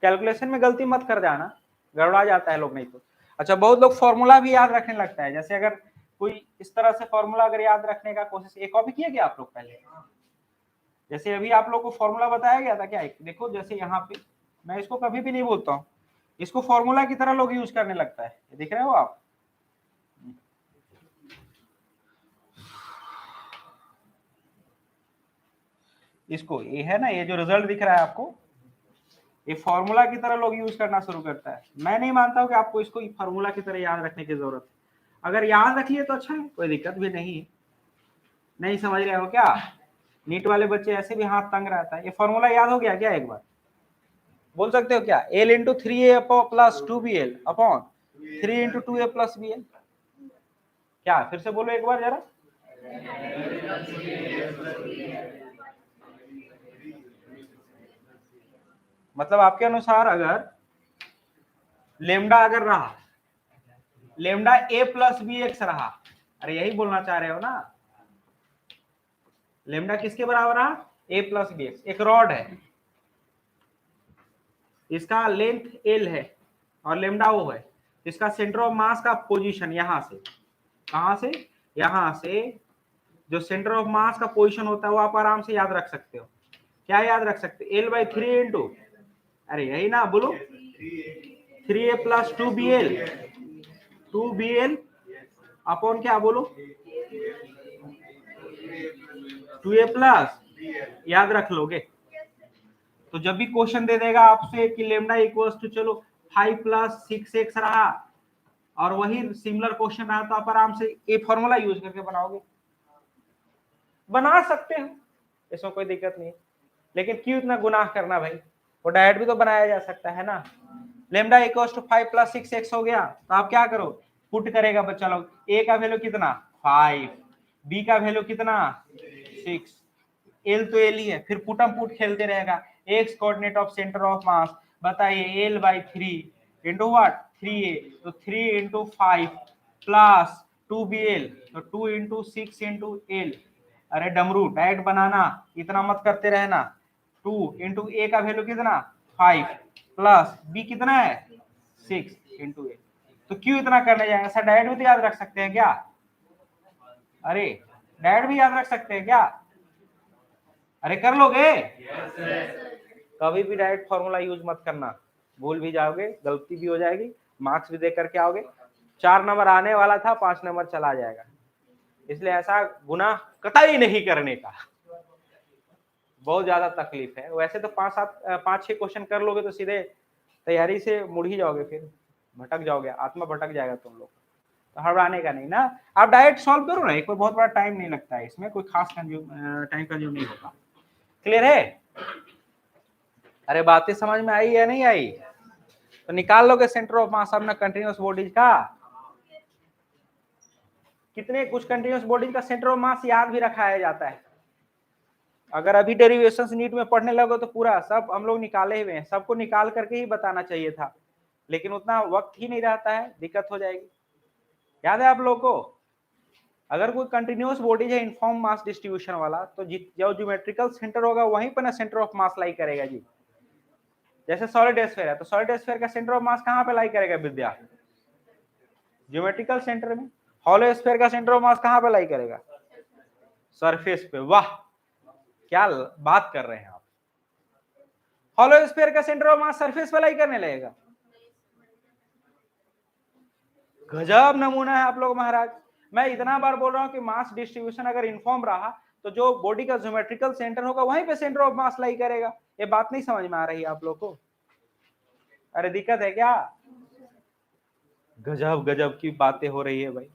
Speaker 1: कैलकुलेशन में गलती मत कर जाना, गड़बड़ा जाता है लोग नहीं तो। अच्छा बहुत लोग फॉर्मूला भी याद रखने लगता है, जैसे अगर कोई इस तरह से फॉर्मूला अगर याद रखने का कोशिश, एक कॉपी किया गया आप लोग पहले, जैसे अभी आप लोग को फॉर्मूला बताया गया था क्या, देखो जैसे यहाँ पे मैं इसको कभी भी नहीं बोलता हूँ, इसको फॉर्मूला की तरह लोग यूज करने लगता है, दिख रहे हो आप, इसको ये है ना, ये जो रिजल्ट दिख रहा है आपको, ये फॉर्मूला की तरह लोग यूज करना शुरू करता है, मैं नहीं मानता हूँ कि आपको इसको फॉर्मूला की तरह याद रखने की जरूरत है, अगर याद रखिए तो अच्छा है, कोई दिक्कत भी नहीं है, नहीं समझ रहे हो क्या, नीट वाले बच्चे ऐसे भी हाथ तंग रहता है। ये फॉर्मूला याद हो गया क्या? एक बार बोल सकते हो क्या? L into 3A plus 2BL upon 3 into 2A plus BL। क्या फिर से बोलो एक बार जरा। मतलब आपके अनुसार अगर लेमडा अगर रहा, lambda A plus B x रहा, अरे यही बोलना चाह रहे हो ना? लेमडा किसके बराबर रहा? A plus B x. एक रॉड है, इसका लेंथ L है और लेमडा O है। इसका सेंटर ऑफ मास का पोजीशन यहां से, कहां से? यहां से जो सेंटर ऑफ मास का पोजीशन होता है वो आप आराम से याद रख सकते हो। क्या याद रख सकते? L/3 इंटू, अरे यही ना, बोलो 3A प्लस 2BL अपॉन क्या बोलो 2A प्लस, याद रख लोगे। तो जब भी क्वेश्चन दे देगा आपसे कि लेमडा इक्वल्स टू चलो 5 प्लस 6x रहा और वही सिमिलर क्वेश्चन रहा तो आप आराम से ये फॉर्मूला यूज करके बनाओगे। बना सकते हो, इसमें कोई दिक्कत नहीं। लेकिन क्यों इतना गुनाह करना भाई? वो डायरेक्ट भी तो बनाया जा सकता है ना। Lambda equals to 5 plus 6x हो गया तो आप क्या करो, पुट करेगा बच्चा लोग। a का वैल्यू कितना 5, b का वैल्यू कितना 6, L तो L ही है, फिर पुटम पुट खेलते रहेगा। x coordinate of centre of मास बताइए L/3 इंटू व्हाट 3a, तो 3 इंटू 5 प्लस 2BL तो 2 इंटू 6 इंटू L। अरे डमरू डायरेक्ट बनाना, इतना मत करते रहना। 2 इंटू ए का वैल्यू कितना 5 प्लस बी कितना है 6 इंटू ए। तो क्यों इतना करने जाएंगे सर? डायरेक्ट भी तो याद रख सकते हैं क्या? अरे डायरेक्ट भी याद रख सकते हैं क्या? अरे कर लोगे? कभी भी डायरेक्ट फॉर्मूला यूज मत करना, भूल भी जाओगे, गलती भी हो जाएगी, मार्क्स भी दे करके आओगे। 4 नंबर आने वाला था, 5 नंबर चला जाएगा। इसलिए ऐसा गुनाह कतई नहीं करने का, बहुत ज्यादा तकलीफ है। वैसे तो 5-6 क्वेश्चन कर लोगे तो सीधे तैयारी से मुड़ ही जाओगे, फिर भटक जाओगे, आत्मा भटक जाएगा तुम लोग। तो घबराने का नहीं ना, आप डायरेक्ट सॉल्व करो ना, एक कोई बहुत बड़ा टाइम नहीं लगता है इसमें, कोई खास टाइम कंज्यूम नहीं होता। क्लियर है? अरे बातें समझ में आई या नहीं आई? तो निकाल लोगे सेंटर ऑफ मास अपना कंटिन्यूअस बॉडीज का। कितने कुछ कंटिन्यूअस बॉडीज का सेंटर ऑफ मास याद भी रखाया जाता है। अगर अभी डेरिवेशंस नीट में पढ़ने लगो तो पूरा सब हम लोग निकाले हुए हैं, सबको निकाल करके ही बताना चाहिए था, लेकिन उतना वक्त ही नहीं रहता है, दिक्कत हो जाएगी। याद है आप लोगों को? अगर कोई कंटिन्यूअस बॉडीज है इनफॉर्म मास डिस्ट्रीब्यूशन वाला, तो जो ज्योमेट्रिकल सेंटर होगा वहीं पर ना सेंटर ऑफ मास लाई करेगा जी। जैसे सॉलिड स्फीयर है तो सॉलिड स्फीयर का सेंटर ऑफ मास कहां पे लाई करेगा विद्या? ज्योमेट्रिकल सेंटर में। हॉलो स्फीयर का सेंटर ऑफ मास कहां पे लाई करेगा? सरफेस पे। वाह क्या बात कर रहे हैं आप! हॉलो स्फीयर का सेंटर ऑफ मास सरफेस पे लाई करने लगेगा। गजब नमूना है आप लोग महाराज। मैं इतना बार बोल रहा हूं कि मास डिस्ट्रीब्यूशन अगर इनफॉर्म रहा तो जो बॉडी का ज्योमेट्रिकल सेंटर होगा वहीं पे सेंटर ऑफ मास लाई करेगा। ये बात नहीं समझ में आ रही है आप लोग को? अरे दिक्कत है क्या? गजब गजब की बातें हो रही है भाई।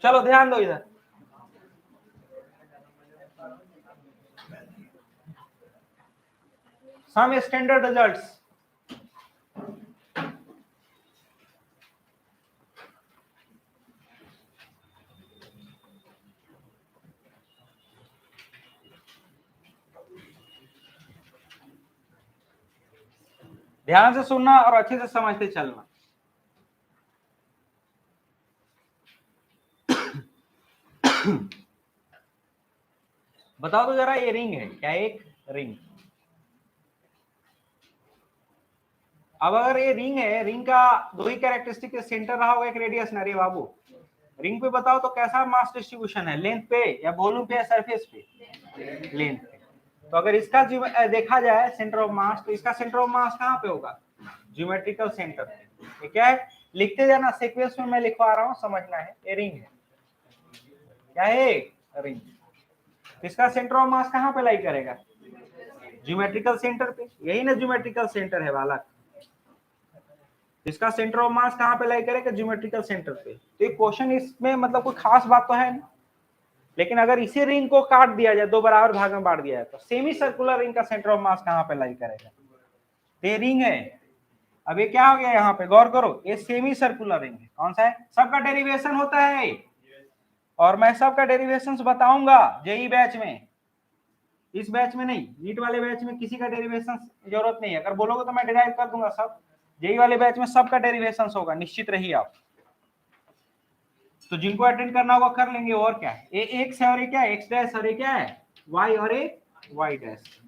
Speaker 1: चलो ध्यान दो इधर। Some standard results. ध्यान से सुनना और अच्छे से समझते चलना। बताओ तो जरा, ये रिंग है क्या? एक रिंग। अब अगर ये रिंग है, रिंग का दो ही कैरेक्टरिस्टिक, सेंटर रहा होगा, एक रेडियस ना रे बाबू। रिंग पे बताओ तो कैसा मास डिस्ट्रीब्यूशन है, लेंथ पे या वॉल्यूम पे या सरफेस पे? लेंथ पे। तो अगर इसका देखा जाए सेंटर ऑफ मास, तो इसका सेंटर ऑफ मास कहाँ पे होगा? ज्योमेट्रिकल सेंटर पे। ठीक है, लिखते जाना, सीक्वेंस में मैं लिखवा रहा हूँ, समझना है। ये रिंग है, क्या है? रिंग। इसका सेंटर ऑफ मास कहाँ पे लाई करेगा? ज्योमेट्रिकल सेंटर पे। यही ना ज्योमेट्रिकल सेंटर है बालक। इसका सेंटर ऑफ मास कहाँ पे लाई करेगा? ज्योमेट्रिकल सेंटर पे। तो ये क्वेश्चन इसमें मतलब कोई खास बात तो है नहीं, लेकिन अगर इसी रिंग को काट दिया जाए, दो बराबर भाग में बांट दिया जाए, तो सेमी सर्कुलर रिंग का सेंटर ऑफ मास कहाँ पे लाई करेगा? ये रिंग है। अब ये क्या हो गया? यहाँ पे गौर करो, ये सेमी सर्कुलर रिंग है। कौन सा है? सबका डेरिवेशन होता है, और मैं सबका डेरिवेशन बताऊंगा जेई बैच में। इस बैच में नहीं, नीट वाले बैच में किसी का डेरिवेशन जरूरत नहीं है। अगर बोलोगे तो मैं डिराइव कर दूंगा सब। जेई वाले बैच में सबका डेरिवेशन होगा, निश्चित रहिए आप। तो जिनको अटेंड करना होगा कर लेंगे। और क्या है? ये एक्स है और ये क्या है? एक्स डैश, और ये क्या है? वाई, और ये वाई डैश।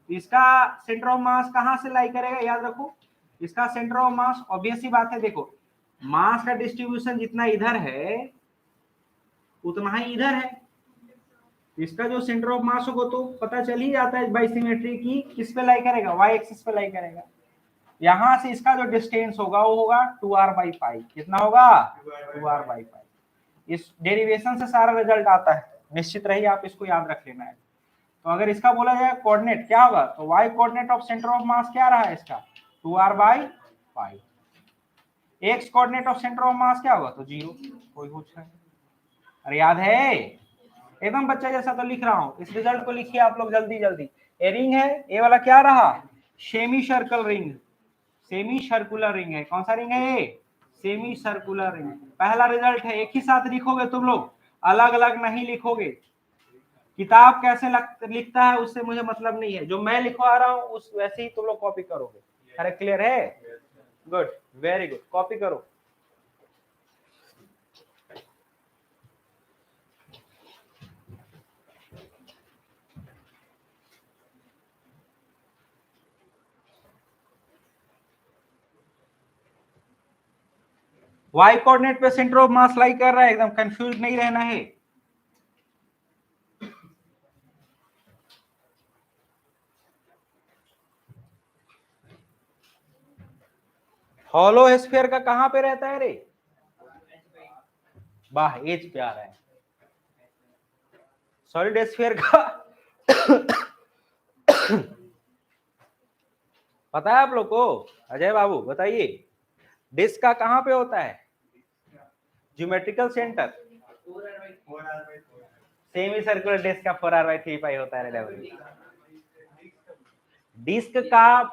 Speaker 1: इसका सेंटर ऑफ मास कहां से लाई करेगा? याद रखो, इसका सेंटर ऑफ मास ऑब्वियस ही बात है, देखो मास का डिस्ट्रीब्यूशन जितना इधर है उतना ही इधर है। इसका जो सेंटर ऑफ मास होगा तो पता चल ही जाता है बाई सिमेट्री की किस पे लाई करेगा? वाई एक्सिस पे लाई करेगा। यहां से इसका जो डिस्टेंस होगा वो होगा 2r/पाई। कितना होगा? 2r/पाई। इस डेरिवेशन से सारा रिजल्ट आता है, निश्चित रहिए आप इसको याद रख लेना है। तो अगर इसका बोला जाए कोऑर्डिनेट क्या होगा, तो y coordinate of centre of mass क्या रहा है इसका? 2r/पाई। x coordinate of centre of mass क्या होगा? तो 0। कोई पूछ रहा है? अरे याद है? एकदम बच्चा जैसा तो लिख रहा हूं। इस रिजल्ट को लिखिए आप लोग जल्दी जल्दी। ए रिंग है, ये वाला क्या रहा? Semi circle ring, semi circular ring है। कौन सा रिंग है ये? Semi circular ring. पहला रिजल्ट है, एक ही साथ लिखोगे तुम लोग, अलग अलग नहीं लिखोगे। किताब कैसे लिखता है उससे मुझे मतलब नहीं है, जो मैं लिखवा रहा हूँ उस वैसे ही तुम लोग कॉपी करोगे। अरे क्लियर है? गुड, वेरी गुड, कॉपी करो। वाई कोऑर्डिनेट पे सेंटर ऑफ मास लाई कर रहा है, एकदम कंफ्यूज नहीं रहना है। हॉलो स्फीयर का कहां पे रहता है रे? वाह, एज पे आ रहा है। सॉलिड स्फीयर का पता है आप लोग को? अजय बाबू बताइए, डिस्क का कहां पे होता है geometrical centre? Semi circular disc का 4r/3 होता है। डिस्क का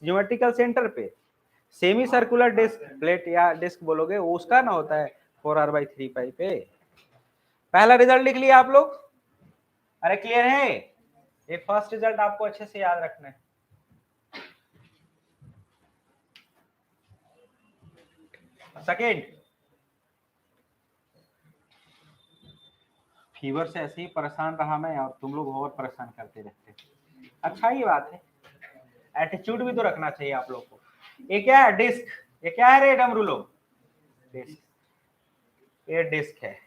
Speaker 1: ज्योमेट्रिकल सेंटर पे सेमी सर्कुलर डिस्क, प्लेट या डिस्क बोलोगे, उसका ना होता है 4r/3 पे। पहला रिजल्ट लिख लिया आप लोग? अरे क्लियर है? ये फर्स्ट रिजल्ट आपको अच्छे से याद रखना है। सेकेंड, फीवर से ऐसे ही परेशान रहा मैं, और तुम लोग और परेशान करते रहते। अच्छा ही बात है, एटीट्यूड भी तो रखना चाहिए आप लोग को। ये क्या है? डिस्क। ये क्या है रे डमरू लोग? डिस्क। ये डिस्क है,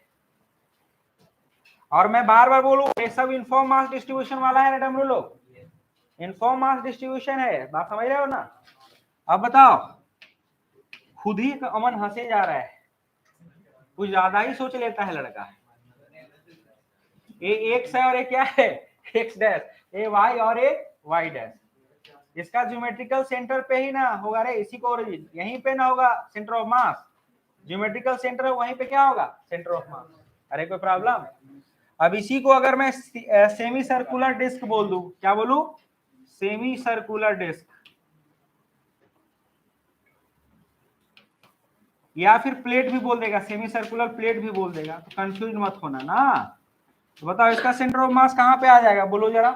Speaker 1: और मैं बार बार बोलूं ये सब इनफॉर्म मास डिस्ट्रीब्यूशन वाला है रे डमरू लोग। इनफॉर्म मास डिस्ट्रीब्यूशन है, बात समझ रहे हो ना? अब बताओ, खुद ही अमन हंसे जा रहा है, कुछ ज्यादा ही सोच लेता है लड़का। ये एक्स है और ये क्या है? X dash. ये वाई और ये वाई डैश। इसका ज्योमेट्रिकल सेंटर पे ही ना होगा रे, इसी को ओरिजिन यहीं पे ना होगा centre of mass. Geometrical centre है वहीं पे क्या होगा? सेंटर ऑफ मास। अरे कोई प्रॉब्लम? अब इसी को अगर मैं सेमी सर्कुलर डिस्क बोल दूं, क्या बोलूं? सेमी सर्कुलर डिस्क, या फिर प्लेट भी बोल देगा, सेमी सर्कुलर प्लेट भी बोल देगा, तो कंफ्यूज मत होना ना। तो बताओ इसका सेंटर ऑफ मास कहां पे आ जाएगा? बोलो जरा।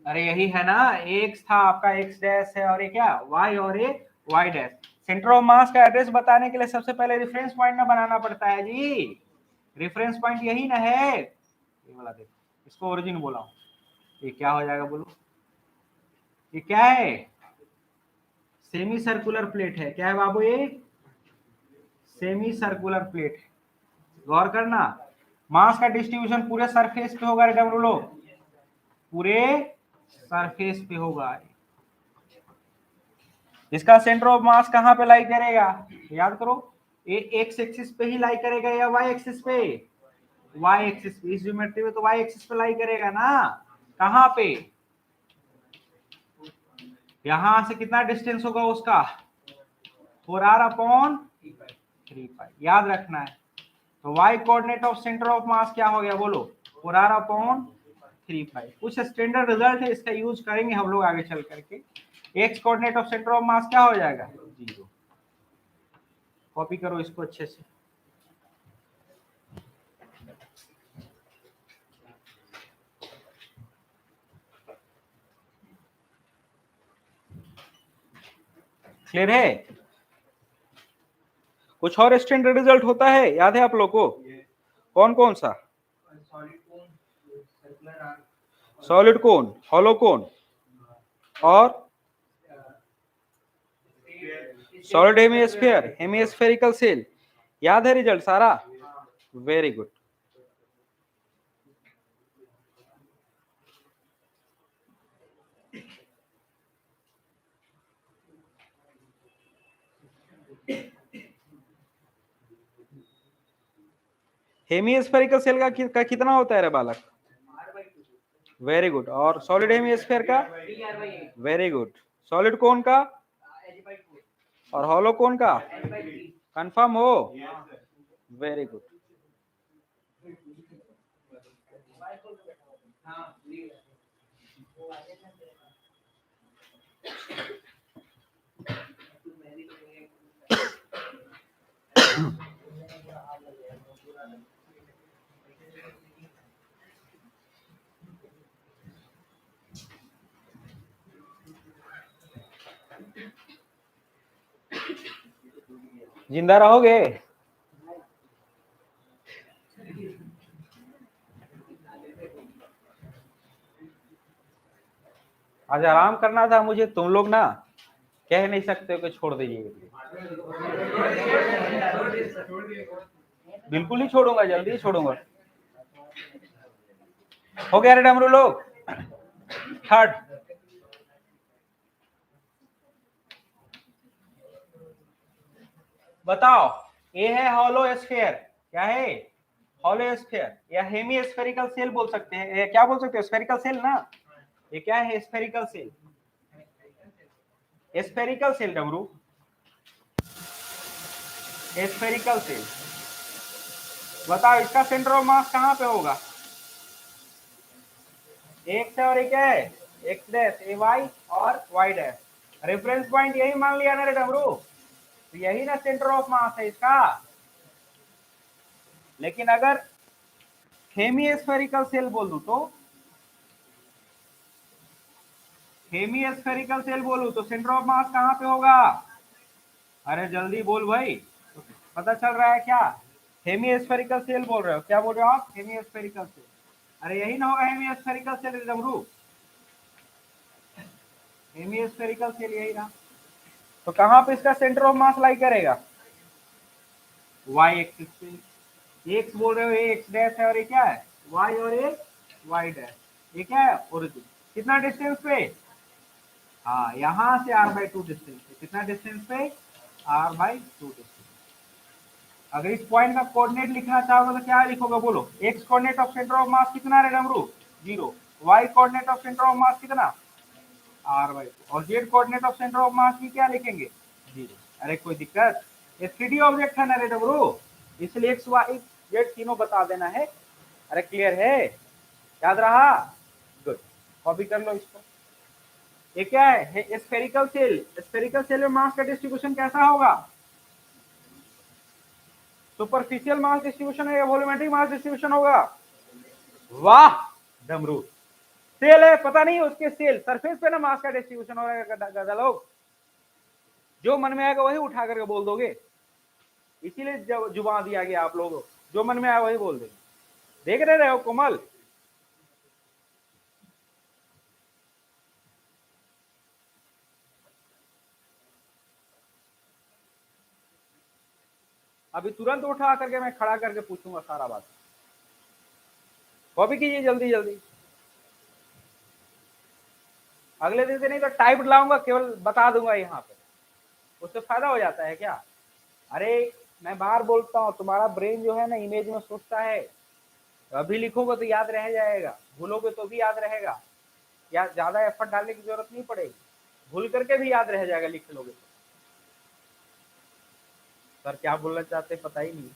Speaker 1: अरे यही है ना, एक्स था आपका, एक्स डैश है, और ये क्या? वाई, और ये y dash. Centre of mass का एड्रेस बताने के लिए सबसे पहले रेफरेंस पॉइंट ना बनाना पड़ता है जी। रेफरेंस पॉइंट यही ना है, ये वाला देखो, इसको ओरिजिन बोला हूं। ये क्या हो जाएगा बोलो? ये क्या है? सेमी सर्कुलर प्लेट है। क्या है बाबू? ये सेमी सर्कुलर प्लेट। गौर करना, मास का डिस्ट्रीब्यूशन पूरे सरफेस पे होगा डब्ल्यू लोग, पूरे सरफेस पे होगा। इसका सेंटर ऑफ मास कहां पे लाई करेगा? याद करो, ये एक्स एक्सिस पे ही लाई करेगा या वाई एक्सिस पे? वाई एक्सिस पे। इस ज्योमेट्री में तो वाई एक्सिस पे लाई करेगा ना। कहां पे? यहां से कितना डिस्टेंस होगा उसका 4r/3π, याद रखना है। तो y coordinate of centre of mass क्या हो गया बोलो 4r/3π। कुछ स्टैंडर्ड रिजल्ट है, इसका यूज करेंगे हम लोग आगे चल करके। x coordinate of centre of mass क्या हो जाएगा 0। कॉपी करो इसको अच्छे से। क्लियर है? कुछ और स्टैंडर्ड रिजल्ट होता है, याद है आप लोग को? कौन कौन सा? सॉलिड कोन, हॉलो कोन और सॉलिड हेमिस्फीयर, हेमिस्फेरिकल सेल। याद है रिजल्ट सारा? Very good. हेमिस्फेरिकल सेल का कितना होता है रे बालक? Very good. और सॉलिड हेमिस्फीयर का? Very good. सॉलिड कोन का? और हॉलो कोन का? कंफर्म हो? Very good. जिंदा रहोगे? आज आराम करना था मुझे, तुम लोग ना कह नहीं सकते हो कि छोड़ दीजिए। बिल्कुल ही छोड़ूंगा, जल्दी ही छोड़ूंगा। हो गया रे डमरू लोग? थर्ड, बताओ। ए है हॉलो स्फीयर, क्या है? हॉलो स्फीयर या हेमी स्फेरिकल सेल बोल सकते हैं, क्या बोल सकते हो? स्फेरिकल सेल ना। ये क्या है? स्फेरिकल सेल, स्फेरिकल सेल डमरू, स्फेरिकल सेल। बताओ इसका सेंटर ऑफ मास कहां पे होगा? एक्स है और एक है एक्स डैश, ए वाई और वाई डैश। रेफरेंस पॉइंट यही मान लिया ना रे डमरू, तो यही ना सेंटर ऑफ मास है इसका। लेकिन अगर हेमी स्फेरिकल सेल बोल दूं तो, हेमी स्फेरिकल सेल बोलूं तो सेंटर ऑफ मास कहां पे होगा? अरे जल्दी बोल भाई, पता चल रहा है क्या? हेमी स्फेरिकल सेल बोल रहे हो, क्या बोल रहे हो आप? Hemispherical shell. अरे यही ना होगा हेमी स्फेरिकल सेल डमरू, हेमी स्फेरिकल सेल यही रहा। तो कहां पे इसका सेंटर ऑफ मास लाई करेगा? वाई एक्सिस पे। एक्स बोल रहे हो, ये एक्स डैश है और ये क्या है? वाई और ये वाई डैश। ये क्या है? ओरिजिन। कितना डिस्टेंस पे? हाँ, यहां से r/2 डिस्टेंस पे। कितना डिस्टेंस पे? r/2 distance. अगर इस पॉइंट का कोऑर्डिनेट लिखना चाहोगे तो क्या लिखोगे बोलो? X coordinate of centre of mass कितना रे डमरू? 0। Y coordinate of centre of mass कितना? r/2। और z coordinate of centre of mass की क्या लिखेंगे? 0। अरे कोई दिक्कत? ये 3D ऑब्जेक्ट है ना रे डमरू, इसलिए एक्स वाई जेड तीनों बता देना है। अरे क्लियर है? याद रहा? गुड, कॉपी कर लो इसको। ये क्या है? Spherical shell. स्फेरिकल सेल में मास का डिस्ट्रीब्यूशन कैसा होगा? सुपरफिशियल मास डिस्ट्रीब्यूशन है या वॉल्यूमेट्रिक मास डिस्ट्रीब्यूशन होगा? वाह डमरू, सेल है पता नहीं, उसके सेल सरफेस पे ना मास का डिस्ट्रीब्यूशन हो रहा है। गधा लोग, जो मन में आएगा वही उठा करके बोल दोगे, इसीलिए जुबान दिया गया आप लोगों, जो मन में आया वही बोल देंगे। देख रहे हो कोमल? अभी तुरंत उठा करके मैं खड़ा करके पूछूंगा सारा बात। कॉपी कीजिए जल्दी जल्दी, अगले दिन से नहीं तो टाइप लाऊंगा, केवल बता दूंगा यहाँ पे, उससे फायदा हो जाता है क्या? अरे मैं बार बोलता हूँ, तुम्हारा ब्रेन जो है ना इमेज में सोचता है, तो अभी लिखोगे तो याद रह जाएगा, भूलोगे तो भी याद रहेगा, या ज्यादा एफर्ट डालने की जरूरत नहीं पड़ेगी। भूल करके भी याद रह जाएगा लिख लोगे तो। सर क्या बोलना चाहते पता ही नहीं।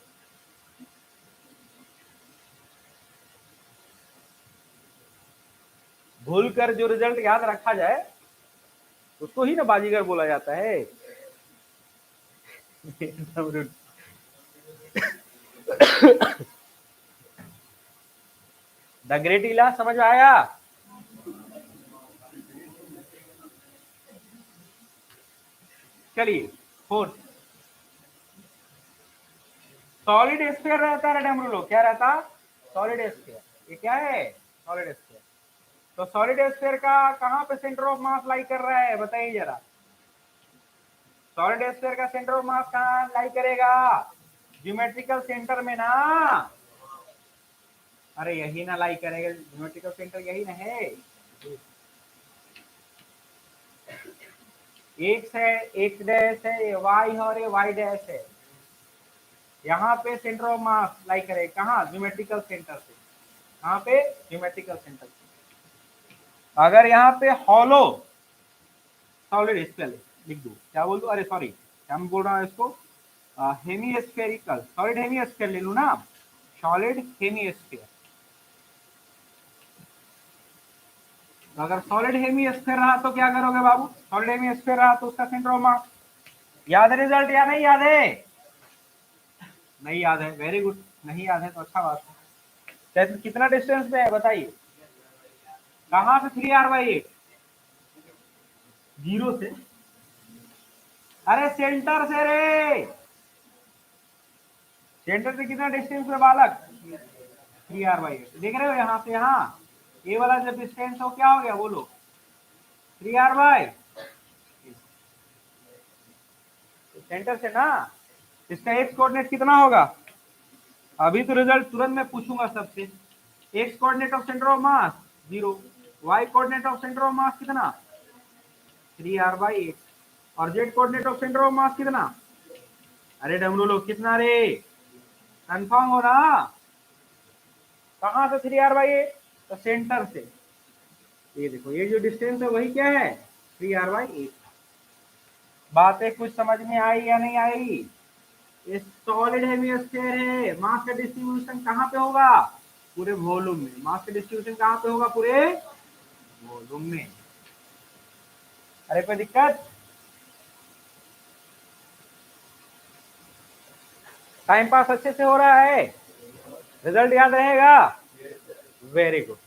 Speaker 1: भूल कर जो रिजल्ट याद रखा जाए उसको ही ना बाजीगर बोला जाता है। द ग्रेट इला समझ आया। चलिए फोर्थ, सॉलिड स्फीयर रहता है डमरू लोग, क्या रहता? Solid sphere. ये क्या है? Solid sphere. तो सॉलिड स्फीयर का कहां पे सेंटर ऑफ मास लाई कर रहा है बताइए जरा। सॉलिड स्फीयर का सेंटर ऑफ मास कहां लाई करेगा? ज्योमेट्रिकल सेंटर में ना। अरे यही ना लाई करेगा, ज्योमेट्रिकल सेंटर यही ना है। एक्स है, एक्स डैश है, वाई और ये वाई डैश है। यहाँ पे सेंटर ऑफ मास लाई करेगा कहाँ? ज्योमेट्रिकल सेंटर से। कहाँ पे? ज्योमेट्रिकल सेंटर से। अगर यहाँ पे हॉलो सॉलिड स्फीयर लिख दो, क्या बोल दो? अरे सॉरी, क्या मैं बोल रहा हूँ इसको? हेमीस्फेरिकल सॉलिड हेमीस्फीयर ले लू ना, सॉलिड हेमीस्फीयर। अगर सॉलिड हेमीस्फीयर रहा तो क्या करोगे बाबू? सॉलिड हेमीस्फीयर रहा तो उसका सेंटर ऑफ मास याद है? रिजल्ट या नहीं याद है? नहीं याद है, वेरी गुड। नहीं याद है तो अच्छा बात है। कितना डिस्टेंस पे है बताइए? कहां से 3r/8? जीरो से। अरे सेंटर से रे, सेंटर से कितना डिस्टेंस पे बालक? 3r/8। देख रहे हो यहाँ से यहाँ ये वाला जब डिस्टेंस हो क्या हो गया बोलो? 3r/8। सेंटर से ना, इसका एक्स कोऑर्डिनेट कितना होगा? अभी तो रिजल्ट तुरंत मैं पूछूंगा सबसे। X coordinate of centre of mass 0, y coordinate of centre of mass कितना? 3r/8। और z coordinate of centre of mass कितना? अरे डब्लू लोग कितना रे? कंफर्म हो ना? कहां से 3r/8? तो सेंटर से। ये देखो ये जो डिस्टेंस है वही क्या है? 3r/8। बातें कुछ समझ में आई या नहीं आई? ये सॉलिड हेमीस्फीयर है, मास का डिस्ट्रीब्यूशन कहां पे होगा? पूरे वॉल्यूम में। मास का डिस्ट्रीब्यूशन कहां पे होगा? पूरे वॉल्यूम में। अरे कोई दिक्कत? टाइम पास अच्छे से हो रहा है? रिजल्ट याद रहेगा? Very good.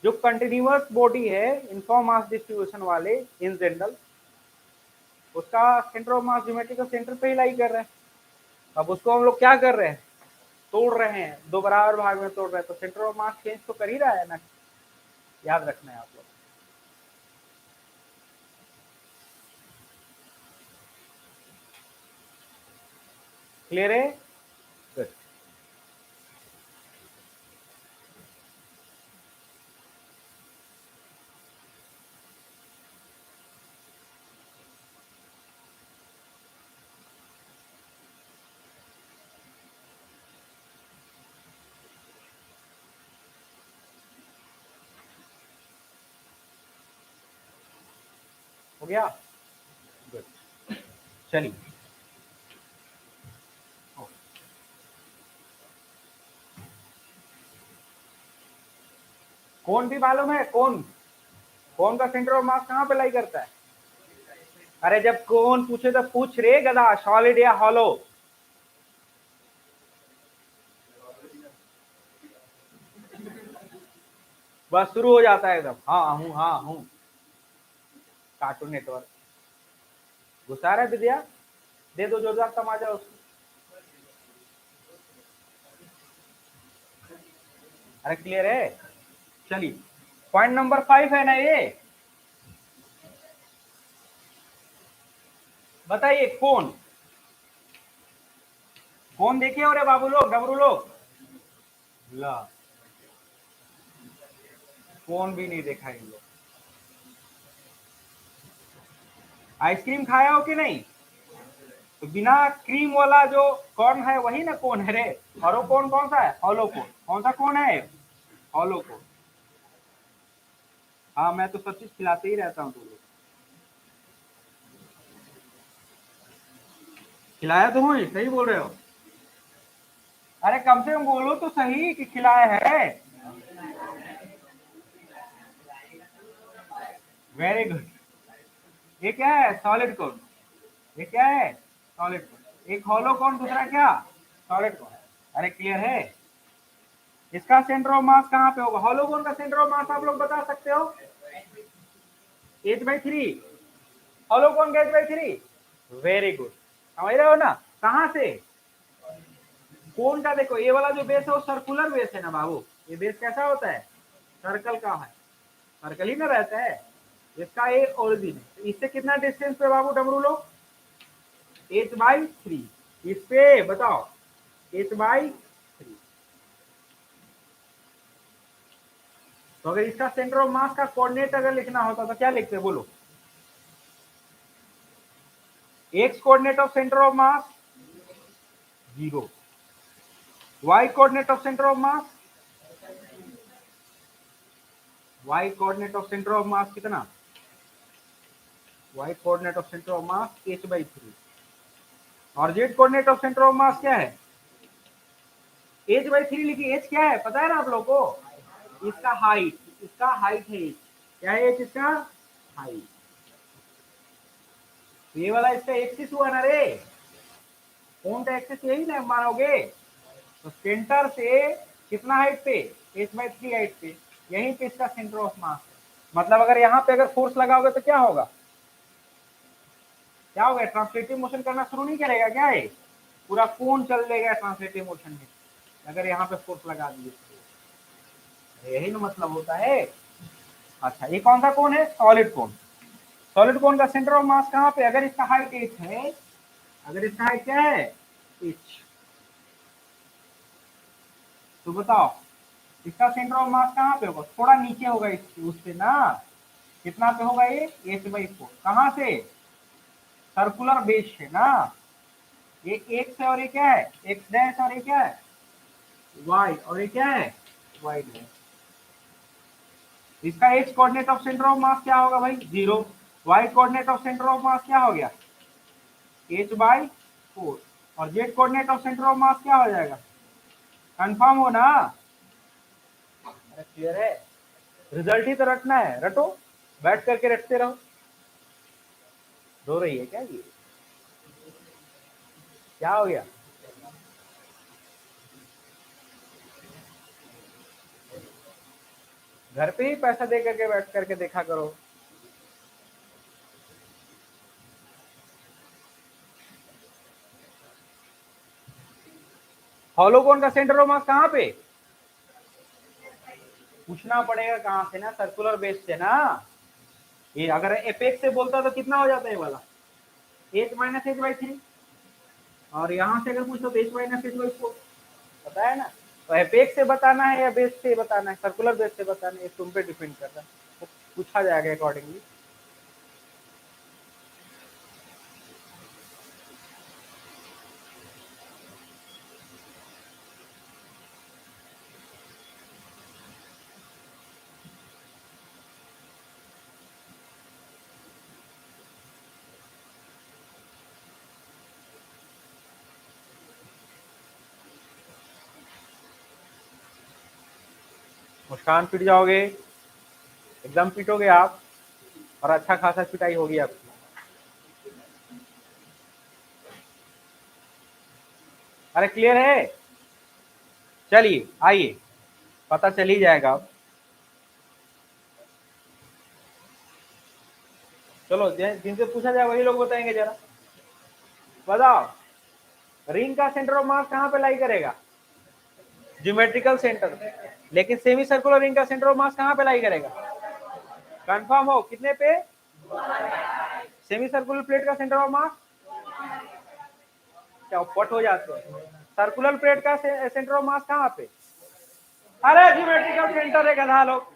Speaker 1: जो कंटिन्यूअस बॉडी है इनफॉर्म मास डिस्ट्रीब्यूशन वाले इन जनरल, उसका centre of mass geometrical centre पे ही लाई कर रहे हैं। अब उसको हम लोग क्या कर रहे हैं? तोड़ रहे हैं, दो बराबर भाग में तोड़ रहे हैं, तो सेंटर ऑफ मास चेंज तो कर ही रहा है ना। याद रखना है आप लोग। क्लियर है? गुड। हो गया? गुड। चलिए कौन भी मालूम है? कौन कौन का सेंटर ऑफ मास कहां पे लाई करता है? अरे जब कौन पूछे तो पूछ रे गधा, सॉलिड या हॉलो? बस शुरू हो जाता है एकदम, हाँ हूँ। कार्टून नेटवर्क घुसा रहा है विद्या, दे दो जोरदार तमाचा उसको। अरे क्लियर है? चलिए पॉइंट नंबर 5 है ना ये। बताइए कौन कौन देखे हो रे बाबू लोग, डबरू लोग? ला, कौन भी नहीं देखा इन लोग। आइसक्रीम खाया हो कि नहीं? तो बिना क्रीम वाला जो कॉर्न है वही ना कौन है रे। और वो कौन कौन सा है? हॉलो कौन। कौन सा कौन है? हॉलो कौन। हाँ मैं तो सब चीज खिलाते ही रहता हूँ तुम लोग। खिलाया तो हूँ, सही बोल रहे हो। अरे कम से कम बोलो तो सही कि खिलाया है। Very good. ये क्या है? सॉलिड कोन। ये क्या है? सॉलिड कोन। एक हॉलो कोन, दूसरा क्या? सॉलिड कोन। अरे क्लियर है? इसका सेंटर ऑफ मास कहाँ पे होगा? हॉलो कोन का सेंटर ऑफ मास आप लोग बता सकते हो? h/3। हॉलो कोन का h/3। वेरी गुड, समझ रहे हो ना? कहां से? कोन का देखो, ये वाला जो बेस है वो सर्कुलर बेस है ना बाबू। ये बेस कैसा होता है? सर्कल का है, सर्कल ही ना रहता है। इसका ये ओरिजिन है। इससे कितना डिस्टेंस पे बाबू डमरू लोग? h/3। इस पे बताओ, h/3। तो अगर इसका सेंटर ऑफ मास का कोऑर्डिनेट अगर लिखना होता तो क्या लिखते, बोलो? x coordinate of centre of mass 0, y coordinate of centre of mass, y coordinate of centre of mass कितना? y coordinate of centre of mass h/3। और z coordinate of centre of mass क्या है? h/3 लिखिए। h क्या है पता है ना आप लोगों को? इसका हाइट, इसका हाइट है। क्या है h? इसका हाइट। ये वाला इसका एक्सिस हुआ ना रे, कोन का एक्सिस यही ना मानोगे? तो सेंटर से कितना हाइट पे? h/3 हाइट पे। यहीं पे इसका सेंटर ऑफ मास है। मतलब अगर यहाँ पे अगर फोर्स लगाओगे तो क्या होगा? क्या होगा? ट्रांसलेटिव मोशन करना शुरू नहीं करेगा क्या? है पूरा कोन चल देगा ट्रांसलेटिव मोशन में, अगर यहाँ पे फोर्स लगा दिए तो। यही ना मतलब होता है। अच्छा, ये कौन सा कोन है? सॉलिड कोन। सॉलिड कोन का सेंटर ऑफ मास कहाँ पे? अगर इसका हाइट h है, अगर इसका हाइट क्या है? h, तो बताओ इसका सेंटर ऑफ मास कहाँ पे होगा? थोड़ा नीचे होगा उससे ना। कितना पे होगा ये? h/4। कहाँ से? सर्कुलर बेस है ना। ये x है और ये क्या है? x डैश, और ये क्या है? y, और ये क्या है? y dash. इसका x coordinate of centre of mass क्या होगा भाई? 0। y coordinate of centre of mass क्या हो गया? h/4। और z coordinate of centre of mass क्या हो जाएगा? कंफर्म हो ना? अरे क्लियर है? रिजल्ट ही तो रटना है, रटो, बैठ करके रटते रहो। रो रही है क्या ये? क्या हो गया? घर पे ही पैसा दे करके बैठ करके देखा करो। हॉलो कोन का सेंटर ऑफ मास कहाँ पे? पूछना पड़ेगा कहाँ से ना, सर्कुलर बेस से ना। ये अगर एपेक्स से बोलता तो कितना हो जाता है वाला? h - h/3। और यहाँ से अगर पूछो तो h - h/4। पता है ना? तो एपेक्स से बताना है या बेस से बताना है? सर्कुलर बेस से बताना है, तुम पे डिपेंड कर रहा है, तो पूछा जाएगा अकॉर्डिंगली। मुस्कान पिट जाओगे, एकदम पिटोगे आप, और अच्छा खासा पिटाई होगी आपकी। अरे क्लियर है? चलिए आइए, पता चल ही जाएगा अब। चलो जिनसे पूछा जाए वही लोग बताएंगे। जरा बताओ, रिंग का सेंटर ऑफ मास कहाँ पे लाई करेगा? Geometrical centre. लेकिन सेमी सर्कुलर रिंग का सेंटर ऑफ मास कहाँ पे लाई करेगा? कंफर्म हो? कितने पे? सेमी सर्कुलर प्लेट का सेंटर ऑफ मास क्या पट हो जाते हैं? सर्कुलर प्लेट का सेंटर ऑफ मास कहाँ पे? अरे ज्योमेट्रिकल सेंटर है गधा लोग,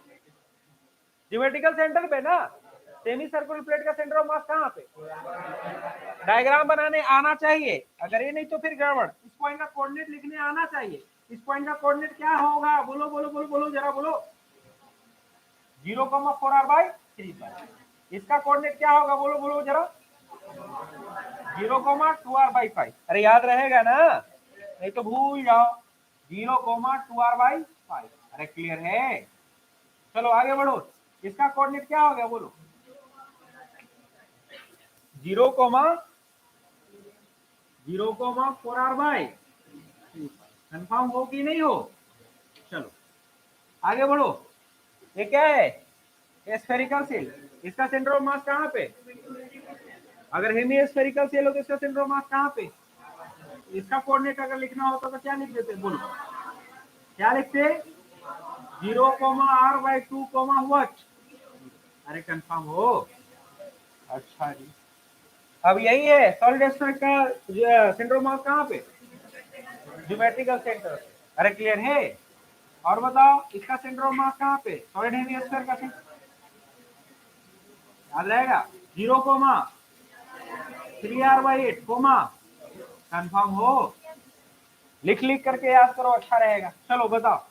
Speaker 1: ज्योमेट्रिकल सेंटर पे ना। सेमी सर्कुलर प्लेट का सेंटर ऑफ मास कहाँ पे? डायग्राम बनाने आना चाहिए, अगर ये नहीं तो फिर गड़बड़। इस पॉइंट का कोऑर्डिनेट लिखने आना चाहिए। इस पॉइंट का कोऑर्डिनेट क्या होगा? बोलो बोलो बोलो बोलो, जरा बोलो। 0,4r/3। इसका कोऑर्डिनेट क्या होगा? बोलो बोलो जरा। 0,2r/5। अरे याद रहेगा ना, नहीं तो भूल जाओ। 0,2r/5। अरे क्लियर है? चलो आगे बढ़ो। इसका कोऑर्डिनेट क्या हो गया बोलो? 0,4r/5। कंफर्म हो कि नहीं हो? चलो आगे बढ़ो। ये क्या है? Spherical shell. इसका सेंटर ऑफ मास कहाँ पे? अगर हेमी स्फेरिकल सेल हो तो इसका सेंटर ऑफ मास कहाँ पे? इसका कोऑर्डिनेट अगर लिखना होता तो क्या लिख देते? बोलो क्या लिखते? 0,r/2, what? अरे कंफर्म हो? अच्छा जी। अब यही है सॉलिड स्फीयर का सेंटर ऑफ मास कहाँ पे? Geometrical centre. अरे क्लियर है? और बताओ इसका सेंटर ऑफ मास कहाँ पे? सॉलिड हेमी स्फीयर का सेंटर याद रहेगा? 0,3r/8, कंफर्म हो? लिख लिख करके याद करो, अच्छा रहेगा। चलो बताओ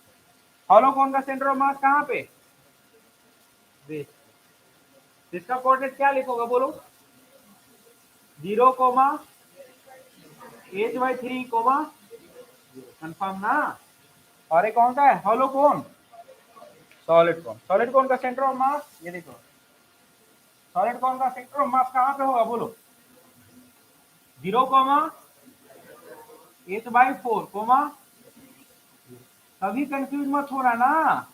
Speaker 1: हॉलो कोन का सेंटर ऑफ मास कहाँ पे? इसका कोऑर्डिनेट क्या लिखोगे बोलो? 0,h/3, कंफर्म ना? और ये कौन सा है? हॉलो कोन, सॉलिड कोन। सॉलिड कोन का सेंटर ऑफ मास ये देखो, सॉलिड कोन का सेंटर ऑफ मास कहाँ पे होगा बोलो? 0,h/4, कभी कंफ्यूज मत होना ना।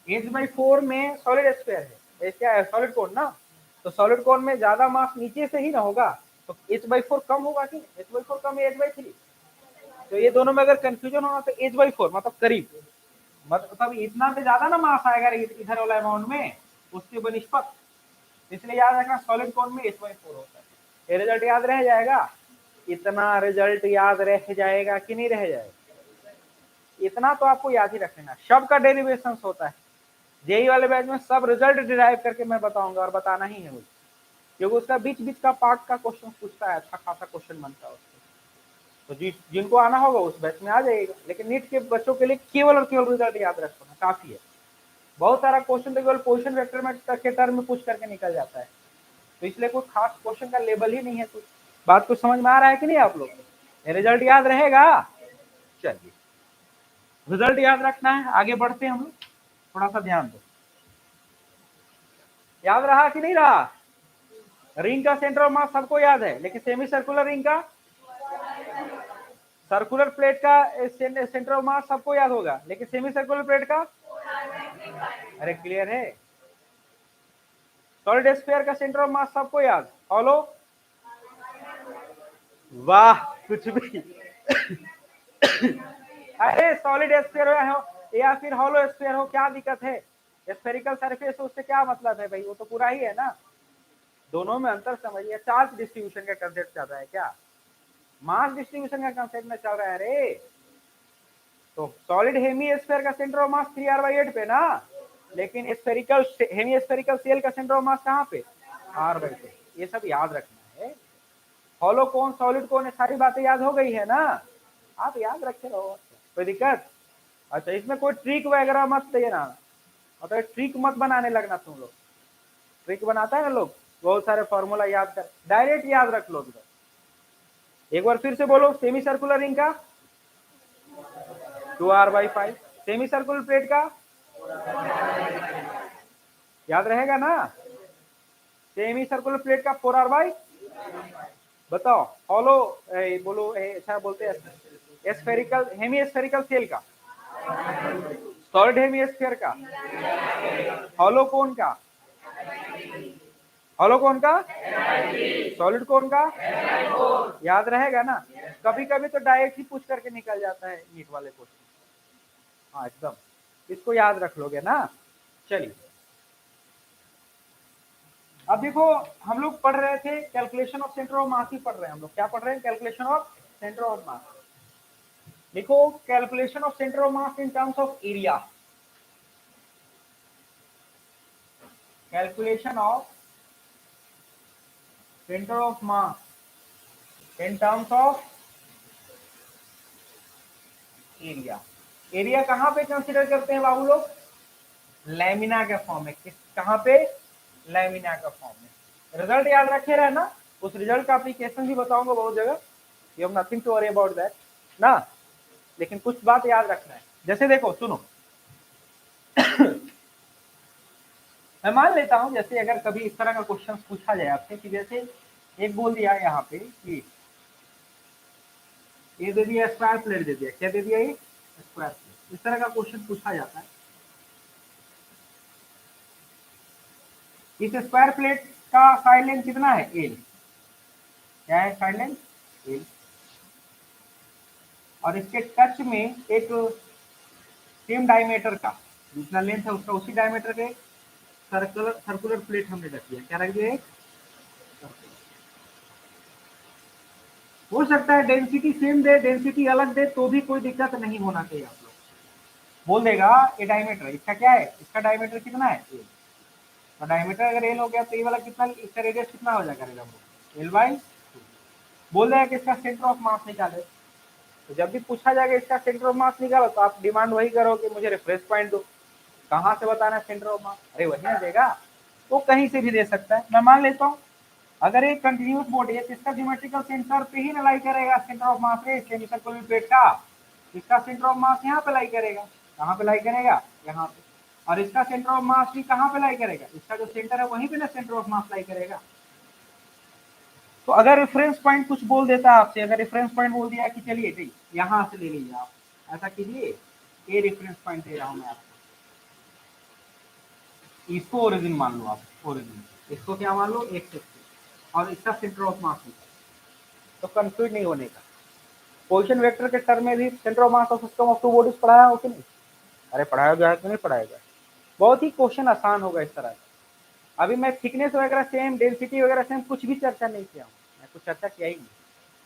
Speaker 1: h/4 में सॉलिड स्फीयर है, ये क्या है? सॉलिड कोन ना। तो सॉलिड कोन में ज्यादा मास नीचे से ही ना होगा, तो h/4 कम होगा कि? h/4 कम है h/3। तो ये दोनों में अगर कंफ्यूजन होना तो h/4 मतलब करीब, मतलब इतना से ज्यादा ना मास आएगा इधर वाला अमाउंट में, उसके बनिस्पत। इसलिए याद रखना सॉलिड कोन में h/4 होता है। ये रिजल्ट याद रह जाएगा? इतना रिजल्ट याद रह जाएगा कि नहीं रह जाएगा? इतना तो आपको याद ही रख लेना। सब का डेरिवेशन होता है जेई वाले बैच में, सब रिजल्ट डिराइव करके मैं बताऊंगा, और बताना ही है मुझे, क्योंकि उसका बीच बीच का पार्ट का क्वेश्चन पूछता है, अच्छा खासा क्वेश्चन बनता है उसको। तो जिनको आना होगा उस बैच में आ जाएगा, लेकिन नीट के बच्चों के लिए केवल और केवल रिजल्ट याद रखना काफी है। बहुत सारा क्वेश्चन तो केवल पोजीशन वेक्टर में के टर्म में पूछ करके निकल जाता है, तो इसलिए कोई खास क्वेश्चन का लेवल ही नहीं है। कुछ बात कुछ समझ में आ रहा है कि नहीं आप लोग? रिजल्ट याद रहेगा? चलिए रिजल्ट याद रखना है, आगे बढ़ते हैं हम लोग। थोड़ा सा ध्यान दो, याद रहा कि नहीं रहा? रिंग का सेंटर ऑफ मास सबको याद है, लेकिन सेमी सर्कुलर रिंग का, सर्कुलर प्लेट का सेंटर ऑफ मास सबको याद होगा, लेकिन सेमी सर्कुलर प्लेट का? अरे क्लियर है? सॉलिड स्फीयर का सेंटर ऑफ मास सबको याद? हॉलो, वाह कुछ भी। अरे सॉलिड स्फीयर हो या फिर हॉलो स्फीयर हो, क्या दिक्कत है? स्फेरिकल सरफेस उससे क्या मतलब है भाई? वो तो पूरा ही है ना। दोनों में अंतर समझिए। चार्ज डिस्ट्रीब्यूशन का कंसेप्ट चल रहा है क्या? मास डिस्ट्रीब्यूशन का कंसेप्ट में चल रहा है रे। तो सॉलिड हेमी स्फीयर का सेंटर ऑफ मास 3r/8 पे ना, लेकिन स्फेरिकल हेमी स्फेरिकल सेल का सेंटर ऑफ मास कहाँ पे? r/2। ये सब याद रखना है। हॉलो कौन, सॉलिड कौन, सारी बातें याद हो गई है ना? आप याद रखे रहो, कोई दिक्कत? अच्छा इसमें कोई ट्रिक वगैरह मत देना, मतलब ट्रिक मत बनाने लगना तुम लोग। ट्रिक बनाता है ना लोग, बहुत सारे फॉर्मूला याद कर, डायरेक्ट याद रख लो। एक बार फिर से बोलो, सेमी सर्कुलर रिंग का 2r/5, सेमी सर्कुलर प्लेट का याद रहेगा ना? सेमी सर्कुलर प्लेट का 4r/, बताओ हॉलो बोलो अच्छा बोलते हैं स्फेरिकल हेमी स्फेरिकल सेल का, सॉलिड हेमी स्फीयर का, हॉलो कोन का, हॉलो कोन का, सॉलिड कोन का, याद रहेगा ना? कभी कभी तो डायरेक्ट ही पूछ करके निकल जाता है नीट वाले क्वेश्चन। हाँ एकदम, इसको याद रख लोगे ना? चलिए अब देखो, हम लोग पढ़ रहे थे calculation of centre of mass ही पढ़ रहे हैं हम लोग। क्या पढ़ रहे हैं? Calculation of centre of mass. देखो calculation of centre of mass in terms of area, calculation of centre of mass in terms of area. Area कहां पे कंसीडर करते हैं बाबू लोग? लैमिना के फॉर्म में। किस, कहां पे? लैमिना का फॉर्म में। रिजल्ट याद रखे रहे ना? उस रिजल्ट का एप्लीकेशन भी बताऊंगा बहुत जगह, you have nothing to worry about that ना, लेकिन कुछ बात याद रखना है। जैसे देखो सुनो मैं मान लेता हूं जैसे अगर कभी इस तरह का क्वेश्चन पूछा जाए आपसे कि जैसे एक बोल दिया यहाँ पे कि ये दे दिया स्क्वायर प्लेट दे दिया, क्या दे दिया ये स्क्वायर प्लेट, इस तरह का क्वेश्चन पूछा जाता है। इस स्क्वायर प्लेट का साइड लेंथ कितना है एल, क्या है साइड लेंथ एल, और इसके टच में एक सेम डायमीटर का जितना लेंथ है उसका उसी डायमीटर के सर्कुलर प्लेट हमने रख दिया, क्या रख दिया, हो सकता है डेंसिटी सेम दे डेंसिटी अलग दे तो भी कोई दिक्कत नहीं होना चाहिए। आप लोग बोल देगा ये डायमीटर इसका क्या है, इसका डायमीटर कितना है एल, तो डायमीटर अगर एल हो गया तो ये वाला कितना, इसका रेडियस कितना हो जाएगा एल बाई, बोल देगा कि इसका सेंटर ऑफ मास निकाले। तो जब भी पूछा जाएगा इसका सेंटर ऑफ मास निकालो तो आप डिमांड वही करो कि मुझे रेफरेंस पॉइंट दो, कहाँ से बताना सेंटर ऑफ मास, अरे वही ना देगा, वो कहीं से भी दे सकता है। मैं मान लेता हूँ अगर एक कंटिन्यूस बॉडी है तो इसका ज्योमेट्रिकल सेंटर पे ही ना लाई करेगा सेंटर ऑफ मास रे सेमीसर्कुलर प्लेट का, इसका सेंटर ऑफ मास यहाँ पे लाई करेगा, कहाँ पे लाई करेगा यहाँ पे, और इसका सेंटर ऑफ मास भी कहाँ पे लाई करेगा, इसका जो सेंटर है वहीं पे ना सेंटर ऑफ मास लाई करेगा। तो अगर रेफरेंस पॉइंट कुछ बोल देता है आपसे, अगर रेफरेंस पॉइंट बोल दिया कि चलिए ठीक यहाँ से ले लीजिए आप, ऐसा कीजिए ये रेफरेंस पॉइंट दे रहा हूँ मैं आपको, इसको ओरिजिन मान लो आप, ओरिजिन इसको क्या मान लो एक्स और इसका सेंटर ऑफ मास निकालो, तो कंफ्यूज नहीं होने का। पोजीशन वेक्टर के टर्म में भी centre of mass of system of two bodies पढ़ाया हो कि नहीं, अरे पढ़ाया गया है कि नहीं पढ़ाया गया, बहुत ही क्वेश्चन आसान होगा इस तरह का। अभी मैं थिकनेस वगैरह सेम डेंसिटी वगैरह सेम कुछ भी चर्चा नहीं किया हूँ, मैं कुछ चर्चा किया ही नहीं।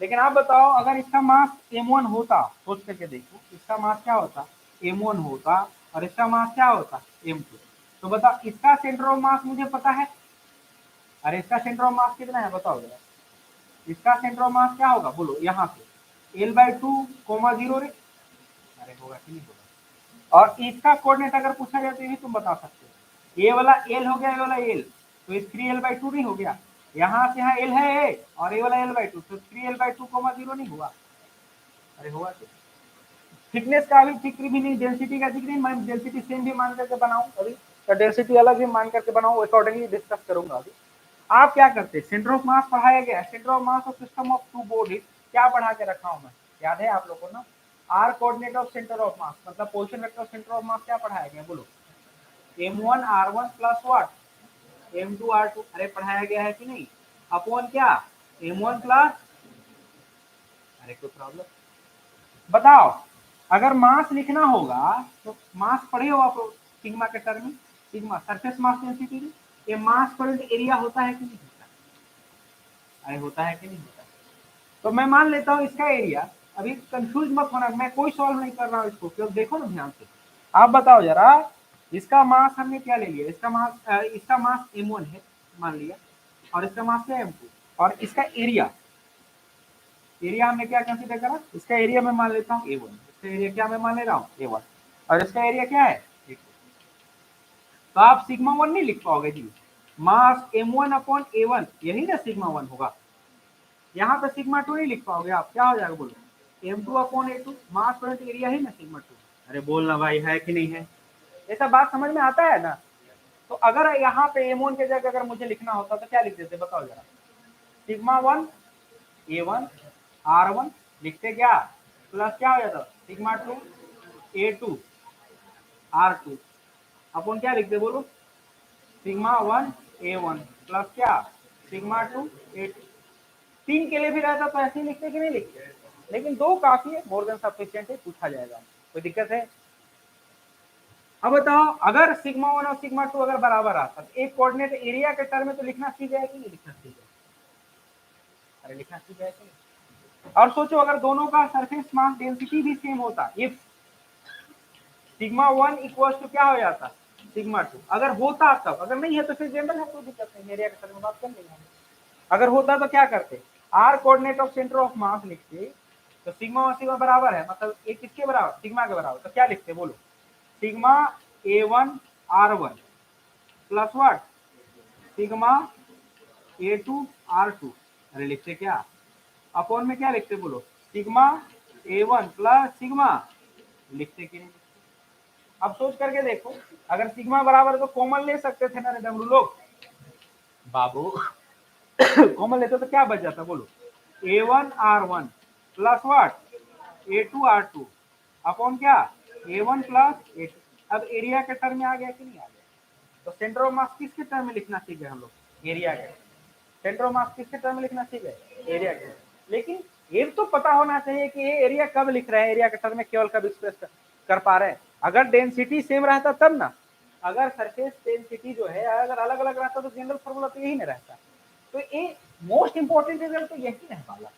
Speaker 1: लेकिन आप बताओ अगर इसका मास m1 होता, सोच करके देखो इसका मास क्या होता m1 होता और इसका मास क्या होता m2, तो बताओ इसका सेंटर ऑफ मास मुझे पता है, अरे इसका सेंटर ऑफ मास कितना है बताओ जरा, इसका सेंटर ऑफ मास क्या होगा बोलो यहाँ से l/2, 0 रे, अरे होगा कि नहीं होगा। और इसका कोऑर्डिनेट अगर पूछा जाए तो ये भी तुम बता सकते हो, ये वाला l हो गया, ये वाला l, तो ये 3l/2 नहीं हो गया, यहाँ से यहाँ l है a और ये वाला l/2, तो 3l/2, 0 नहीं हुआ, अरे होगा तो। थिकनेस का अभी जिक्र भी नहीं, डेंसिटी का जिक्र नहीं, मैं डेंसिटी सेम भी मान करके बनाऊं अभी, तो डेंसिटी अलग भी मान करके बनाऊं, अकॉर्डिंगली डिस्कस करूंगा अभी। आप क्या करते हैं, सेंटर ऑफ मास पढ़ाया गया, centre of mass of system of two bodies क्या पढ़ा के रखा हूं मैं, याद है आप लोगों को ना, r coordinate of centre of mass मतलब position vector of centre of mass क्या पढ़ाया गया बोलो, m1 r1 plus what m2 r2, अरे पढ़ाया गया है कि नहीं, अपॉन क्या m1 प्लस, अरे कोई प्रॉब्लम बताओ। अगर मास लिखना होगा तो मास पढ़े हो आप सिग्मा के टर्म में, सिग्मा सरफेस मास डेंसिटी, ये मास पर एरिया होता है कि नहीं होता, अरे होता है कि नहीं होता। तो मैं मान लेता हूँ इसका एरिया, अभी कंफ्यूज मत होना, मैं कोई सॉल्व नहीं कर रहा हूँ इसको, केवल देखो ना ध्यान से। आप बताओ जरा इसका मास हमने क्या ले लिया, इसका मास m1 है मान लिया, और इसका मास क्या m2, और इसका एरिया, एरिया हमने क्या कंसीडर करा, इसका एरिया मैं मान लेता हूँ a1, इसका एरिया क्या मैं मान ले रहा हूँ a1, और इसका एरिया क्या है a2। तो आप सिग्मा 1 नहीं लिख पाओगे जी, मास m1 अपॉन a1 यही ना सिग्मा 1 होगा, यहाँ पे सिग्मा 2 नहीं लिख पाओगे आप, क्या हो जाएगा बोलो m2 अपॉन a2, मास पर एरिया ही ना सिग्मा 2, अरे बोलना भाई है कि नहीं है, ऐसा बात समझ में आता है ना। तो अगर यहाँ पे m1 के जगह अगर मुझे लिखना होता तो क्या लिख देते बताओ जरा, सिग्मा 1 a1 r1 लिखते क्या, प्लस क्या हो जाता सिग्मा 2 a2 r2 अपन क्या लिखते बोलो, सिग्मा 1 a1 प्लस क्या सिग्मा 2 a2, 3 के लिए भी रहता तो ऐसे ही लिखते कि नहीं लिखते, लेकिन 2 काफी है, मोर देन सफिशिएंट है, पूछा जाएगा, कोई दिक्कत है। अब बताओ अगर सिग्मा 1 और सिग्मा 2 अगर बराबर आता तो एक कोऑर्डिनेट एरिया के टर्म में तो लिखना सीख है कि नहीं लिखना सीख है, अरे लिखना सीख है कि नहीं। और सोचो अगर दोनों का सरफेस मास डेंसिटी भी सेम होता, इफ सिग्मा 1 इक्वल टू क्या हो जाता सिग्मा 2, अगर होता तब, अगर नहीं है तो फिर जनरल है, कोई दिक्कत नहीं, एरिया के टर्म में बात कर लेंगे। अगर होता तो क्या करते, r coordinate of centre of mass लिखते, तो सिग्मा और सिग्मा बराबर है, मतलब एक किसके बराबर सिग्मा के बराबर, तो क्या लिखते बोलो, sigma a1 r1 plus what sigma a2 r2, अरे लिखते क्या, अपॉन में क्या लिखते बोलो, सिग्मा A1 प्लस सिग्मा, लिखते कि नहीं? अब सोच करके देखो, अगर सिग्मा बराबर तो कॉमन ले सकते थे ना रिदम लोग बाबू कॉमन लेते तो क्या बच जाता बोलो, A1 R1 plus what A2 R2 upon क्या A1 प्लस A2। अब एरिया के टर्म में आ गया कि नहीं आ गया? तो सेंटर ऑफ मास किसके टर्म में लिखना सीख गए हम लोग, एरिया के। सेंटर ऑफ मास किसके टर्म में लिखना सीख गए, एरिया के। लेकिन ये तो पता होना चाहिए कि ये एरिया कब लिख रहे हैं, एरिया के टर्म में केवल कब एक्सप्रेस कर पा रहे हैं। अगर डेंसिटी सेम रहता तब ना, अगर सरफेस डेंसिटी जो है अगर अलग अलग रहता तो जनरल फॉर्मूला तो यही नहीं रहता। तो ये मोस्ट इंपॉर्टेंट रिजल्ट तो यही रहने वाला।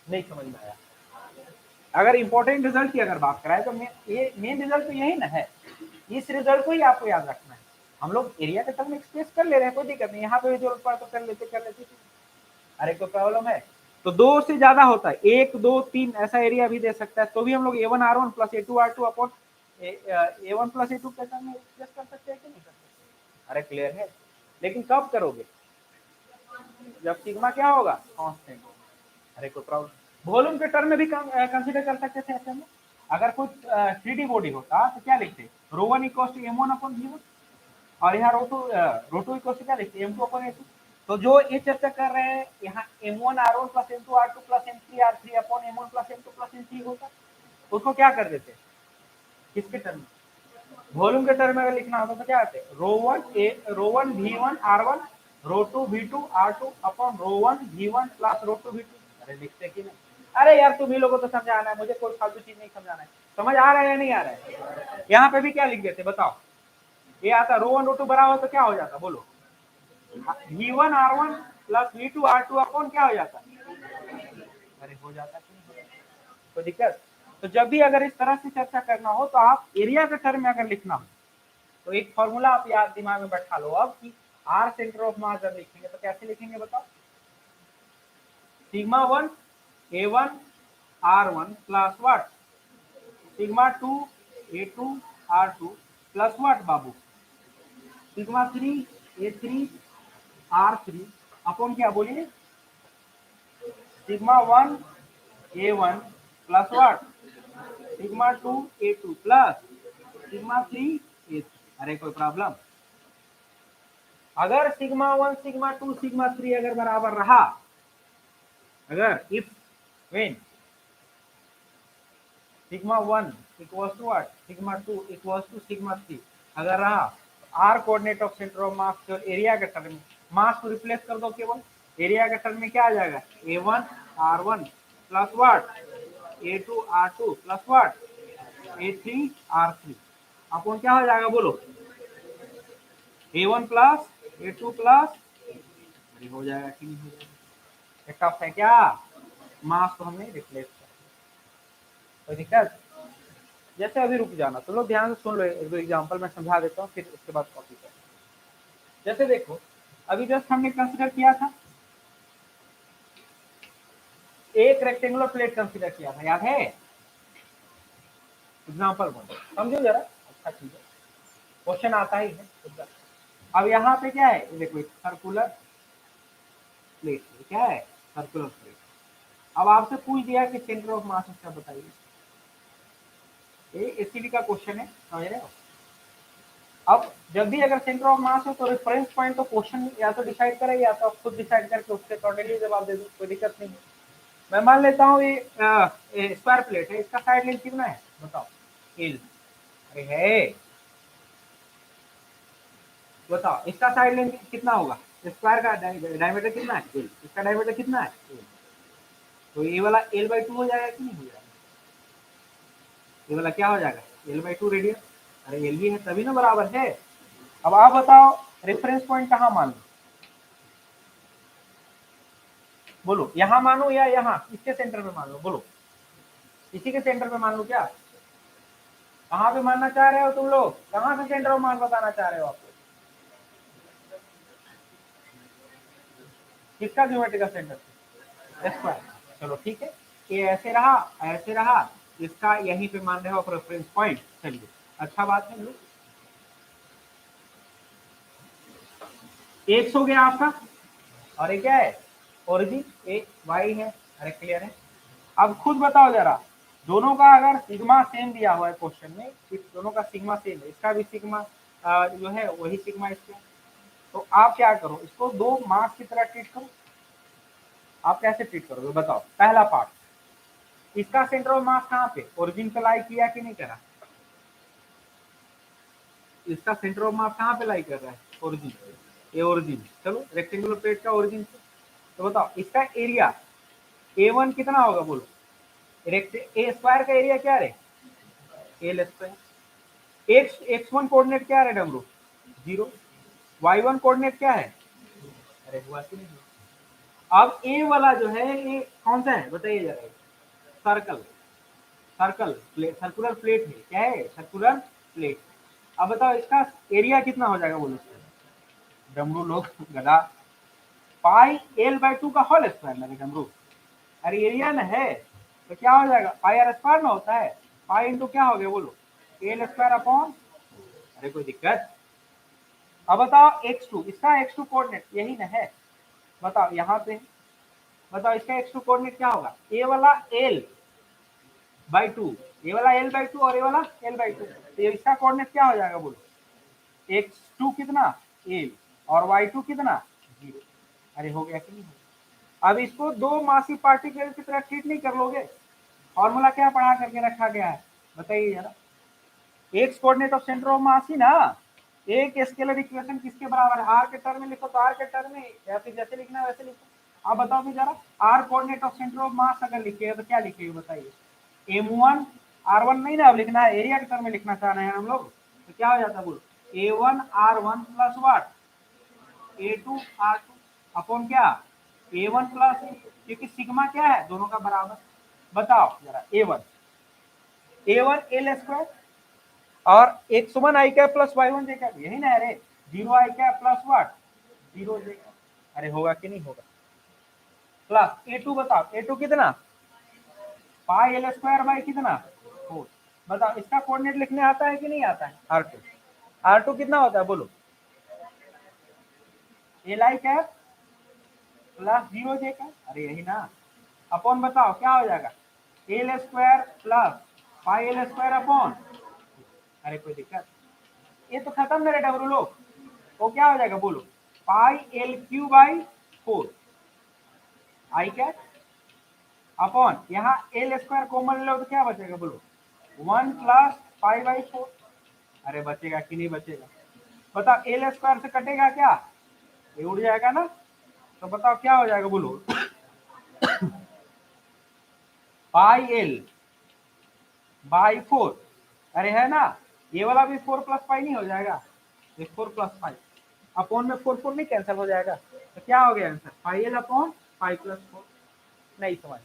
Speaker 1: नहीं समझ में आया? अगर इंपॉर्टेंट रिजल्ट की अगर बात कराए तो ये मेन रिजल्ट तो यही ना है, इस रिजल्ट को ही आपको याद रखना है। हम लोग एरिया के टर्म में एक्सप्रेस कर ले रहे हैं, कोई दिक्कत नहीं, यहाँ पे भी जरूरत पड़ा तो कर लेते। अरे कोई प्रॉब्लम है? तो दो से ज्यादा होता है, 1 2 3 ऐसा एरिया भी दे सकता है, तो भी हम लोग A1 R1 plus A2 R2 upon A1 plus A2 के टर्म में एक्सप्रेस कर सकते हैं कि नहीं कर सकते? अरे क्लियर है? लेकिन कब करोगे, जब सिग्मा क्या होगा, कांस्टेंट। अरे कोई प्रॉब्लम, वॉल्यूम के टर्म में भी कंसीडर कर सकते थे ऐसे में। अगर कुछ 3D बॉडी होता तो क्या लिखते, ρ1 equal to m1 upon v1, और यहाँ ρ2 इक्वल टू क्या लिखते, m2 अपॉन a2। तो जो ये चर्चा कर रहे हैं यहाँ m1 r1 plus m2 r2 plus m3 r3 upon m1 plus m2 plus m3 होता, उसको क्या कर देते, किसके टर्म में, वॉल्यूम के टर्म में अगर लिखना होता तो क्या आते, ρ1 v1 r1 ρ2 v2 r2 upon ρ1 v1 plus ρ2 v2। अरे लिखते कि नहीं? अरे यार तुम ही लोगों को तो समझाना है, मुझे कोई फालतू चीज नहीं समझाना है। समझ आ रहा है या नहीं आ रहा है? यहाँ पे भी क्या लिख देते बताओ, ये आता ρ1 ρ2 बराबर तो क्या हो जाता बोलो, v1 r1 plus v2 r2 upon क्या हो जाता, अरे हो जाता कि नहीं हो जाता? कोई दिक्कत? तो जब भी अगर इस तरह से चर्चा करना हो तो आप एरिया के टर्म में अगर लिखना हो तो एक फॉर्मूला आप याद दिमाग में बैठा लो अब कि आर सेंटर ऑफ मास जब लिखेंगे तो कैसे लिखेंगे बताओ, sigma 1 A1 R1 plus what sigma 2 A2 R2 plus what Babu sigma 3 A3 R3 upon क्या बोलिए, sigma 1 A1 plus what sigma 2 A2 plus sigma 3 A3। अरे कोई प्रॉब्लम? अगर सिग्मा 1 सिग्मा 2 सिग्मा 3 अगर बराबर रहा, अगर if when sigma 1 equals to what sigma 2 equals to sigma 3 अगर रहा, r coordinate of centre of mass और एरिया के टर्म में मास को रिप्लेस कर दो, केवल एरिया के टर्म में क्या आ जाएगा, A1 R1 plus what A2 R2 plus what A3 R3 upon क्या हो जाएगा बोलो, A1 प्लस A2 प्लस, हो जाएगा कि नहीं हो जाएगा? टफ है क्या, मास को हमने रिप्लेस कर, कोई दिक्कत? जैसे अभी रुक जाना, तो लोग ध्यान से सुन लो, एक दो एग्जांपल मैं समझा देता हूँ फिर उसके बाद कॉपी कर। जैसे देखो अभी जस्ट हमने कंसीडर किया था एक रेक्टेंगुलर प्लेट कंसीडर किया था, याद है? एग्जांपल वन समझो जरा, अच्छा चीज है, क्वेश्चन आता ही है। अब यहाँ पे क्या है, देखो एक सर्कुलर प्लेट, क्या है सर्कुलर प्लेट। अब आपसे पूछ दिया कि सेंटर ऑफ मास इसका बताइए, ये एससीडी का क्वेश्चन है, समझ रहे हो? अब जब भी अगर सेंटर ऑफ मास हो तो रेफरेंस पॉइंट तो क्वेश्चन या तो डिसाइड करेगा या तो आप खुद डिसाइड करके उसके अकॉर्डिंगली जवाब दे दो, कोई दिक्कत नहीं। मैं मान लेता हूँ ये स्क्वायर प्लेट है, इसका साइड लेंथ कितना है बताओ, एल। अरे है, बताओ इसका साइड लेंथ कितना होगा, स्क्वायर का डायमीटर कितना है एल, इसका डायमीटर कितना है एल, तो ये वाला L/2 हो जाएगा कि नहीं हो जाएगा, ये वाला क्या हो जाएगा L/2 रेडियस। अरे एल भी है तभी ना बराबर है। अब आप बताओ रेफरेंस पॉइंट कहाँ मान लो, बोलो यहाँ मानो या यहाँ, इसके सेंटर में मान लो, बोलो इसी के सेंटर पे मान लो, क्या कहाँ पे मानना चाह रहे हो तुम लोग, कहाँ से सेंटर ऑफ मास बताना चाह रहे हो आप लोग, किसका ज्योमेट्रिकल सेंटर, स्क्वायर। चलो ठीक है, ये ऐसे रहा, इसका यहीं पे मान रहे हो रेफरेंस पॉइंट, चलिए अच्छा बात है लोग। एक्स हो गया आपका, और ये क्या है ओरिजिन, ए वाई है। अरे क्लियर है। अब खुद बताओ जरा, दोनों का अगर सिग्मा सेम दिया हुआ है क्वेश्चन में, इस दोनों का सिग्मा सेम है, इसका भी सिग्मा जो है वही सिग्मा इसका, तो आप क्या करो, इसको दो मास की तरह ट्रीट करो। आप कैसे ट्रीट करोगे बताओ। पहला पार्ट, इसका सेंटर ऑफ मास कहाँ पे, ओरिजिन पे लाई किया कि नहीं करा, इसका सेंटर ऑफ मास कहाँ पे लाई कर रहा है, ओरिजिन, ये ओरिजिन। चलो रेक्टेंगुलर प्लेट का ओरिजिन से, तो बताओ इसका एरिया A1 कितना होगा बोलो। ए स्क्वायर का एरिया क्या है, एल स्क्वायर। x1 कोऑर्डिनेट क्या है डब्लू, 0। y1 कोऑर्डिनेट क्या है, अरे हुआ कि नहीं। अब ए वाला जो है ये कौन सा है बताइए जरा, circle, circle plate, circular plate है, क्या है सर्कुलर प्लेट। अब बताओ इसका एरिया कितना हो जाएगा बोलो, डमरू लोग गधा, पाई एल बाई 2 का होल स्क्वायर लगे डमरू, अरे एरिया ना है, तो क्या हो जाएगा पाई आर स्क्वायर में होता है, पाई इंटू क्या हो गया बोलो, एल स्क्वायर अपॉन, अरे कोई दिक्कत। अब बताओ x2, इसका x2 कोऑर्डिनेट यही ना है, बताओ यहाँ पे, बताओ इसका x2 कोऑर्डिनेट क्या होगा, ए वाला l बाई 2, ये वाला l बाई 2 और ये वाला l बाई 2, तो इसका कोऑर्डिनेट क्या हो जाएगा बोलो, x2 कितना l और y2 कितना 0। अरे हो गया कि नहीं। अब इसको दो मासी पार्टिकल की तरह ट्रीट नहीं कर लोगे, फॉर्मूला क्या पढ़ा करके रखा गया है बताइए जरा, x coordinate of centre of mass ही ना, एक स्केलर इक्वेशन किसके बराबर है, आर के टर्म में लिखो तो आर के टर्म में, या फिर जैसे लिखना है वैसे लिखो। आप बताओ भी जरा, r coordinate of centre of mass अगर लिखे तो क्या लिखेंगे बताइए, m1 r1 नहीं ना अब लिखना है, एरिया के टर्म में लिखना चाह रहे हैं हम लोग, तो क्या हो जाता है बोलो, a1 r1 plus what a2 r2 upon क्या a1 प्लस, क्योंकि सिग्मा क्या है दोनों का बराबर। बताओ जरा a1 l स्क्वायर और x1 i cap plus y1 j cap, यही ना, अरे 0 i cap plus what 0 j cap, अरे होगा कि नहीं होगा। प्लस a2, बताओ a2 कितना, पाई एल स्क्वायर बाई कितना 4। बताओ इसका कोऑर्डिनेट लिखने आता है कि नहीं आता है, r2, r2 कितना होता है बोलो, L I cap plus 0 j cap, अरे यही ना, अपॉन बताओ क्या हो जाएगा, L square plus pi L square upon, अरे कोई दिक्कत, ये तो खत्म मेरे डब्लू लोग, तो क्या हो जाएगा बोलो, pi L Q by 4 I cap upon, यहाँ एल स्क्वायर कॉमन लो तो क्या बचेगा बोलो, 1 प्लस पाई बाई 4, अरे बचेगा कि नहीं बचेगा। बताओ एल स्क्वायर से कटेगा क्या, ये उड़ जाएगा ना, तो बताओ क्या हो जाएगा बोलो, पाई एल बाई 4, अरे है ना, ये वाला भी 4 प्लस पाई नहीं हो जाएगा, ये 4 प्लस पाई अपॉन में 4 4 नहीं कैंसिल हो जाएगा, तो क्या हो गया answer, pi L upon pi plus 4। नहीं समझ,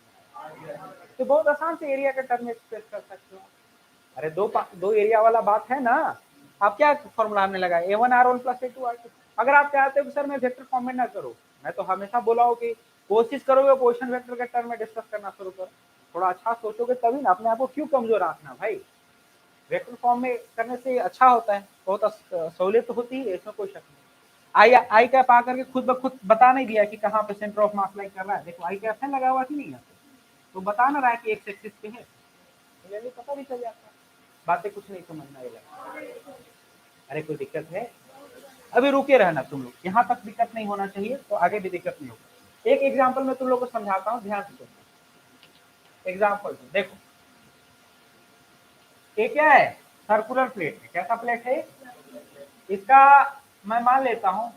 Speaker 1: तो बहुत आसान से एरिया के टर्म में एक्सप्रेस कर सकते हो। अरे दो एरिया वाला बात है ना, आप क्या फॉर्मूला हमने लगाया, a1 r1 plus a2 r2। अगर आप चाहते हो कि सर मैं वेक्टर फॉर्म में ना करूँ, मैं तो हमेशा बोला हूँ कि कोशिश करोगे पोजीशन वेक्टर के टर्म में डिस्कस करना शुरू करो, थोड़ा अच्छा सोचोगे तभी ना, अपने आप को क्यों कमजोर रखना भाई, वेक्टर फॉर्म में करने से अच्छा होता है, बहुत सहूलियत होती है, इसमें कोई शक नहीं। आई आई कैप आकर के खुद ब खुद बता नहीं दिया कि कहाँ पे सेंटर ऑफ मास लाइन कर रहा है, देखो आई कैप है लगा हुआ कि नहीं है, तो बता ना रहा है कि एक्स एक्सिस पे है, तो पता भी चल जाता है, बातें कुछ नहीं समझना ये लगा। अरे कोई दिक्कत है, अभी रुके रहना तुम लोग, यहाँ तक दिक्कत नहीं होना चाहिए तो आगे भी दिक्कत नहीं होगा। एक एग्जांपल में तुम लोग को समझाता हूँ, ध्यान से सुनो। एग्जांपल देखो, ये क्या है सर्कुलर प्लेट है, कैसा प्लेट है, इसका मैं मान लेता हूँ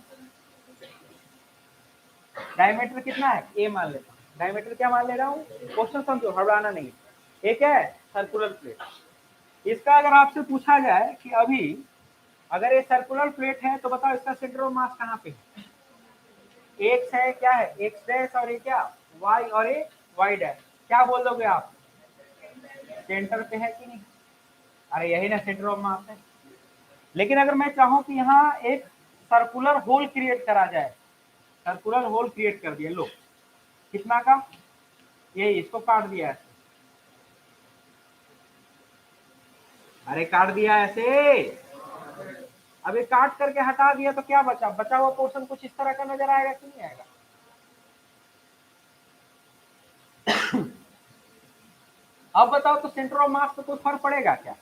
Speaker 1: डायमीटर कितना है, ए मान लेता हूँ, डायमीटर क्या मान ले रहा हूँ, क्वेश्चन समझो हड़बड़ाना नहीं। ये क्या है सर्कुलर प्लेट, इसका अगर आपसे पूछा जाए कि अभी अगर ये सर्कुलर प्लेट है तो बताओ इसका सेंटर ऑफ मास कहाँ पे है, एक्स है, क्या है एक्स डैश और ये क्या वाई और ये वाई डैश, क्या बोल दोगे आप, सेंटर पे है कि नहीं, अरे यही ना सेंटर ऑफ मास है। लेकिन अगर मैं चाहूं कि यहाँ एक सर्कुलर होल क्रिएट करा जाए, सर्कुलर होल क्रिएट कर दिया, लो कितना का, ये इसको काट दिया ऐसे, अरे काट दिया ऐसे, अब ये काट करके हटा दिया तो क्या बचा, बचा हुआ पोर्शन कुछ इस तरह का नजर आएगा कि नहीं आएगा? अब बताओ तो सेंटर ऑफ मास पे कोई फर्क पड़ेगा क्या?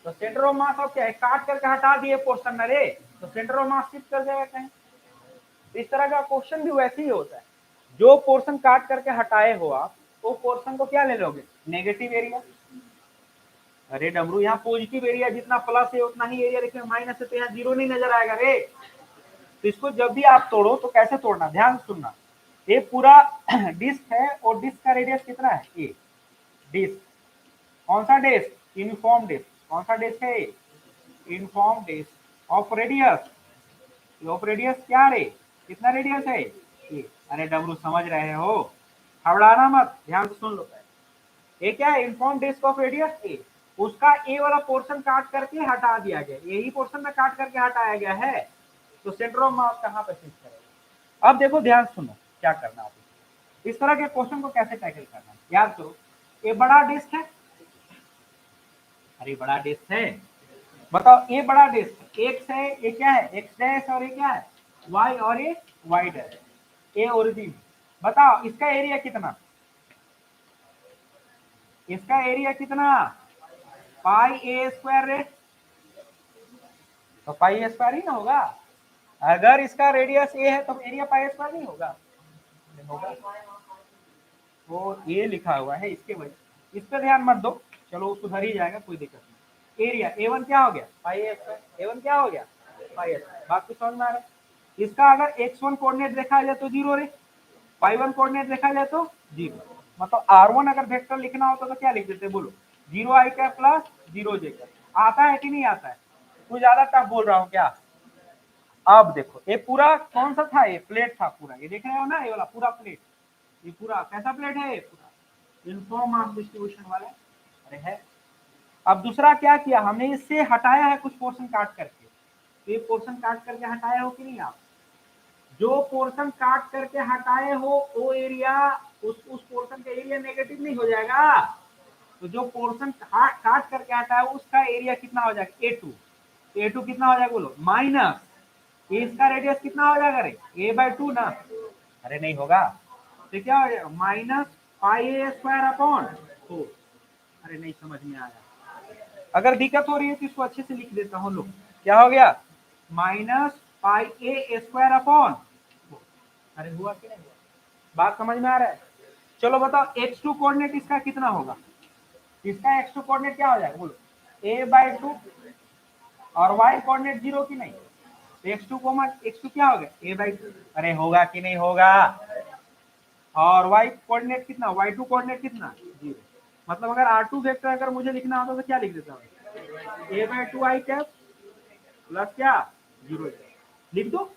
Speaker 1: तो सेंटर ऑफ मास अब क्या है, काट करके हटा दिए पोर्शन न रे, तो सेंटर ऑफ मास शिफ्ट कर जाएगा कहीं। इस तरह का क्वेश्चन भी वैसे ही होता है, जो पोर्शन काट करके हटाए हो आप, वो पोर्शन को क्या ले लोगे, नेगेटिव एरिया। अरे डमरू, यहाँ पॉजिटिव एरिया जितना प्लस है उतना ही एरिया लिखे, माइनस है तो यहाँ जीरो नहीं नजर आएगा रे। तो इसको जब भी आप तोड़ो तो कैसे तोड़ना, ध्यान सुनना। ये पूरा डिस्क है और डिस्क का रेडियस कितना है, ए। डिस्क कौन सा डिस्क, यूनिफॉर्म डिस्क। कौन सा डिस्क है, uniform disc of radius. Of radius क्या रे, कितना रेडियस है, ए। अरे डमरू समझ रहे हो, हबड़ाना मत, ध्यान से सुन लो। ये क्या है, यूनिफॉर्म डिस्क ऑफ रेडियस ए, उसका ए वाला पोर्शन काट करके हटा दिया गया, यही पोर्शन में काट करके हटाया गया है, तो सेंटर ऑफ मास कहां पे शिफ्ट करेगा। अब देखो ध्यान सुनो क्या करना है, इस तरह के क्वेश्चन को कैसे टैकल करना है, याद करो। ये बड़ा डिस्क है, अरे बड़ा डिस्क है, बताओ ये बड़ा डिस्क एक्स है, ये क्या है, एक्स डैश, और ये क्या है, वाई, और ये वाई डैश, ये ओरिजिन। बताओ इसका एरिया कितना, इसका एरिया कितना, पाई ए स्क्वायर रे, तो पाई ए स्क्वायर ही ना होगा। अगर इसका रेडियस ए है तो एरिया पाई स्क्वायर नहीं होगा, होगा। वो ये लिखा हुआ है इसके वजह, इस पर ध्यान मत दो, चलो सुधर ही जाएगा, कोई दिक्कत नहीं। एरिया ए1 क्या हो गया, पाई ए स्क्वायर, ए1 क्या हो गया, पाई ए स्क्वायर। बात कुछ समझ में आ रहा है। इसका अगर x1 कोऑर्डिनेट देखा जाए तो जीरो रे, y1 कोऑर्डिनेट देखा जाए तो जीरो। मतलब r1 अगर वेक्टर लिखना होता तो क्या लिख देते, बोलो, 0 i cap plus 0 j cap. आता है कि नहीं आता है, कुछ ज्यादा टफ बोल रहा हूँ क्या? अब देखो ये पूरा कौन सा था, ये प्लेट था पूरा, ये देख रहे हो ना, ये वाला पूरा प्लेट, ये पूरा कैसा प्लेट है, ये पूरा यूनिफॉर्म मास डिस्ट्रीब्यूशन वाला, अरे है। अब दूसरा क्या किया हमने, इससे हटाया है कुछ पोर्शन काट करके, तो ये पोर्शन काट करके हटाया हो कि नहीं आप, जो पोर्शन काट करके हटाए हो वो एरिया, उस पोर्शन का एरिया नेगेटिव नहीं हो जाएगा, तो जो पोर्शन काट करके हटाया उसका एरिया कितना हो जाएगा, A2। A2 कितना हो जाएगा बोलो, माइनस इसका रेडियस कितना हो जाएगा रे, a/2 ना, अरे नहीं होगा, तो क्या हो जाएगा, माइनस पाई ए स्क्वायर अपॉन 4। अरे नहीं समझ में आया, अगर दिक्कत हो रही है तो इसको अच्छे से लिख देता हूँ, लोग क्या हो गया, माइनस पाई ए स्क्वायर अपॉन, अरे हुआ कि नहीं हुआ, बात समझ में आ रहा है। चलो बताओ x2 कोऑर्डिनेट इसका कितना होगा, इसका x2 कोऑर्डिनेट क्या हो जाएगा बोलो, a/2, और y कोऑर्डिनेट 0 की नहीं, x2 x2 क्या हो गया, a/2। अरे होगा कि नहीं होगा, और y कोऑर्डिनेट कितना, y2 कोऑर्डिनेट कितना, 0। मतलब अगर r2 वेक्टर अगर मुझे लिखना होता तो क्या लिख देता हूँ, a/2 i कैप प्लस क्या 0 लिख दो।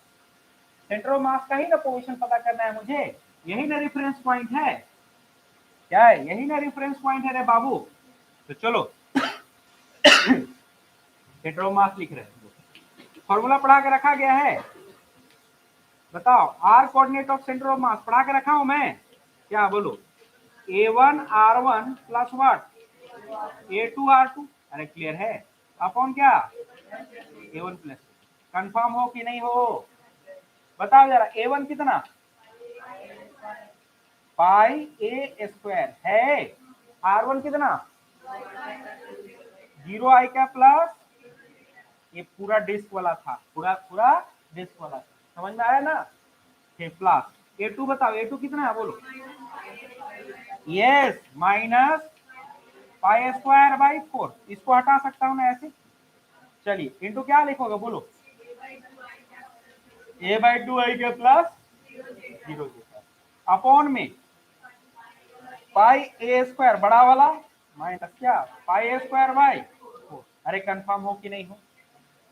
Speaker 1: सेंटर ऑफ मास का ही ना पोजीशन पता करना है मुझे, यही ना रेफरेंस पॉइंट है, क्या है, यही ना रेफरेंस पॉइंट है रे बाबू। तो चलो सेंटर ऑफ मास लिख रहे हैं, फॉर्मूला पढ़ा के रखा गया है, बताओ r coordinate of centre of मास पढ़ा के रखा हूं मैं, क्या बोलो, a1 r1 plus what, a2 r2, अरे क्लियर है, अपॉन क्या a1 प्लस, कंफर्म हो कि नहीं हो, बताओ जरा, a1 कितना, पाई ए स्क्वायर है, r1 कितना 0 i का प्लस, ये पूरा डिस्क वाला था, पूरा डिस्क वाला था, समझ में आया ना, प्लस a2, बताओ a2 कितना है बोलो, yes minus pi square by 4, इसको हटा सकता हूं ना ऐसे, चलिए इंटू क्या लिखोगे बोलो, a/2 i के प्लस 0 अपॉन में पाई ए स्क्वायर बड़ा वाला माइनस क्या पाई स्क्वायर बाई 4। अरे कंफर्म हो कि नहीं हो,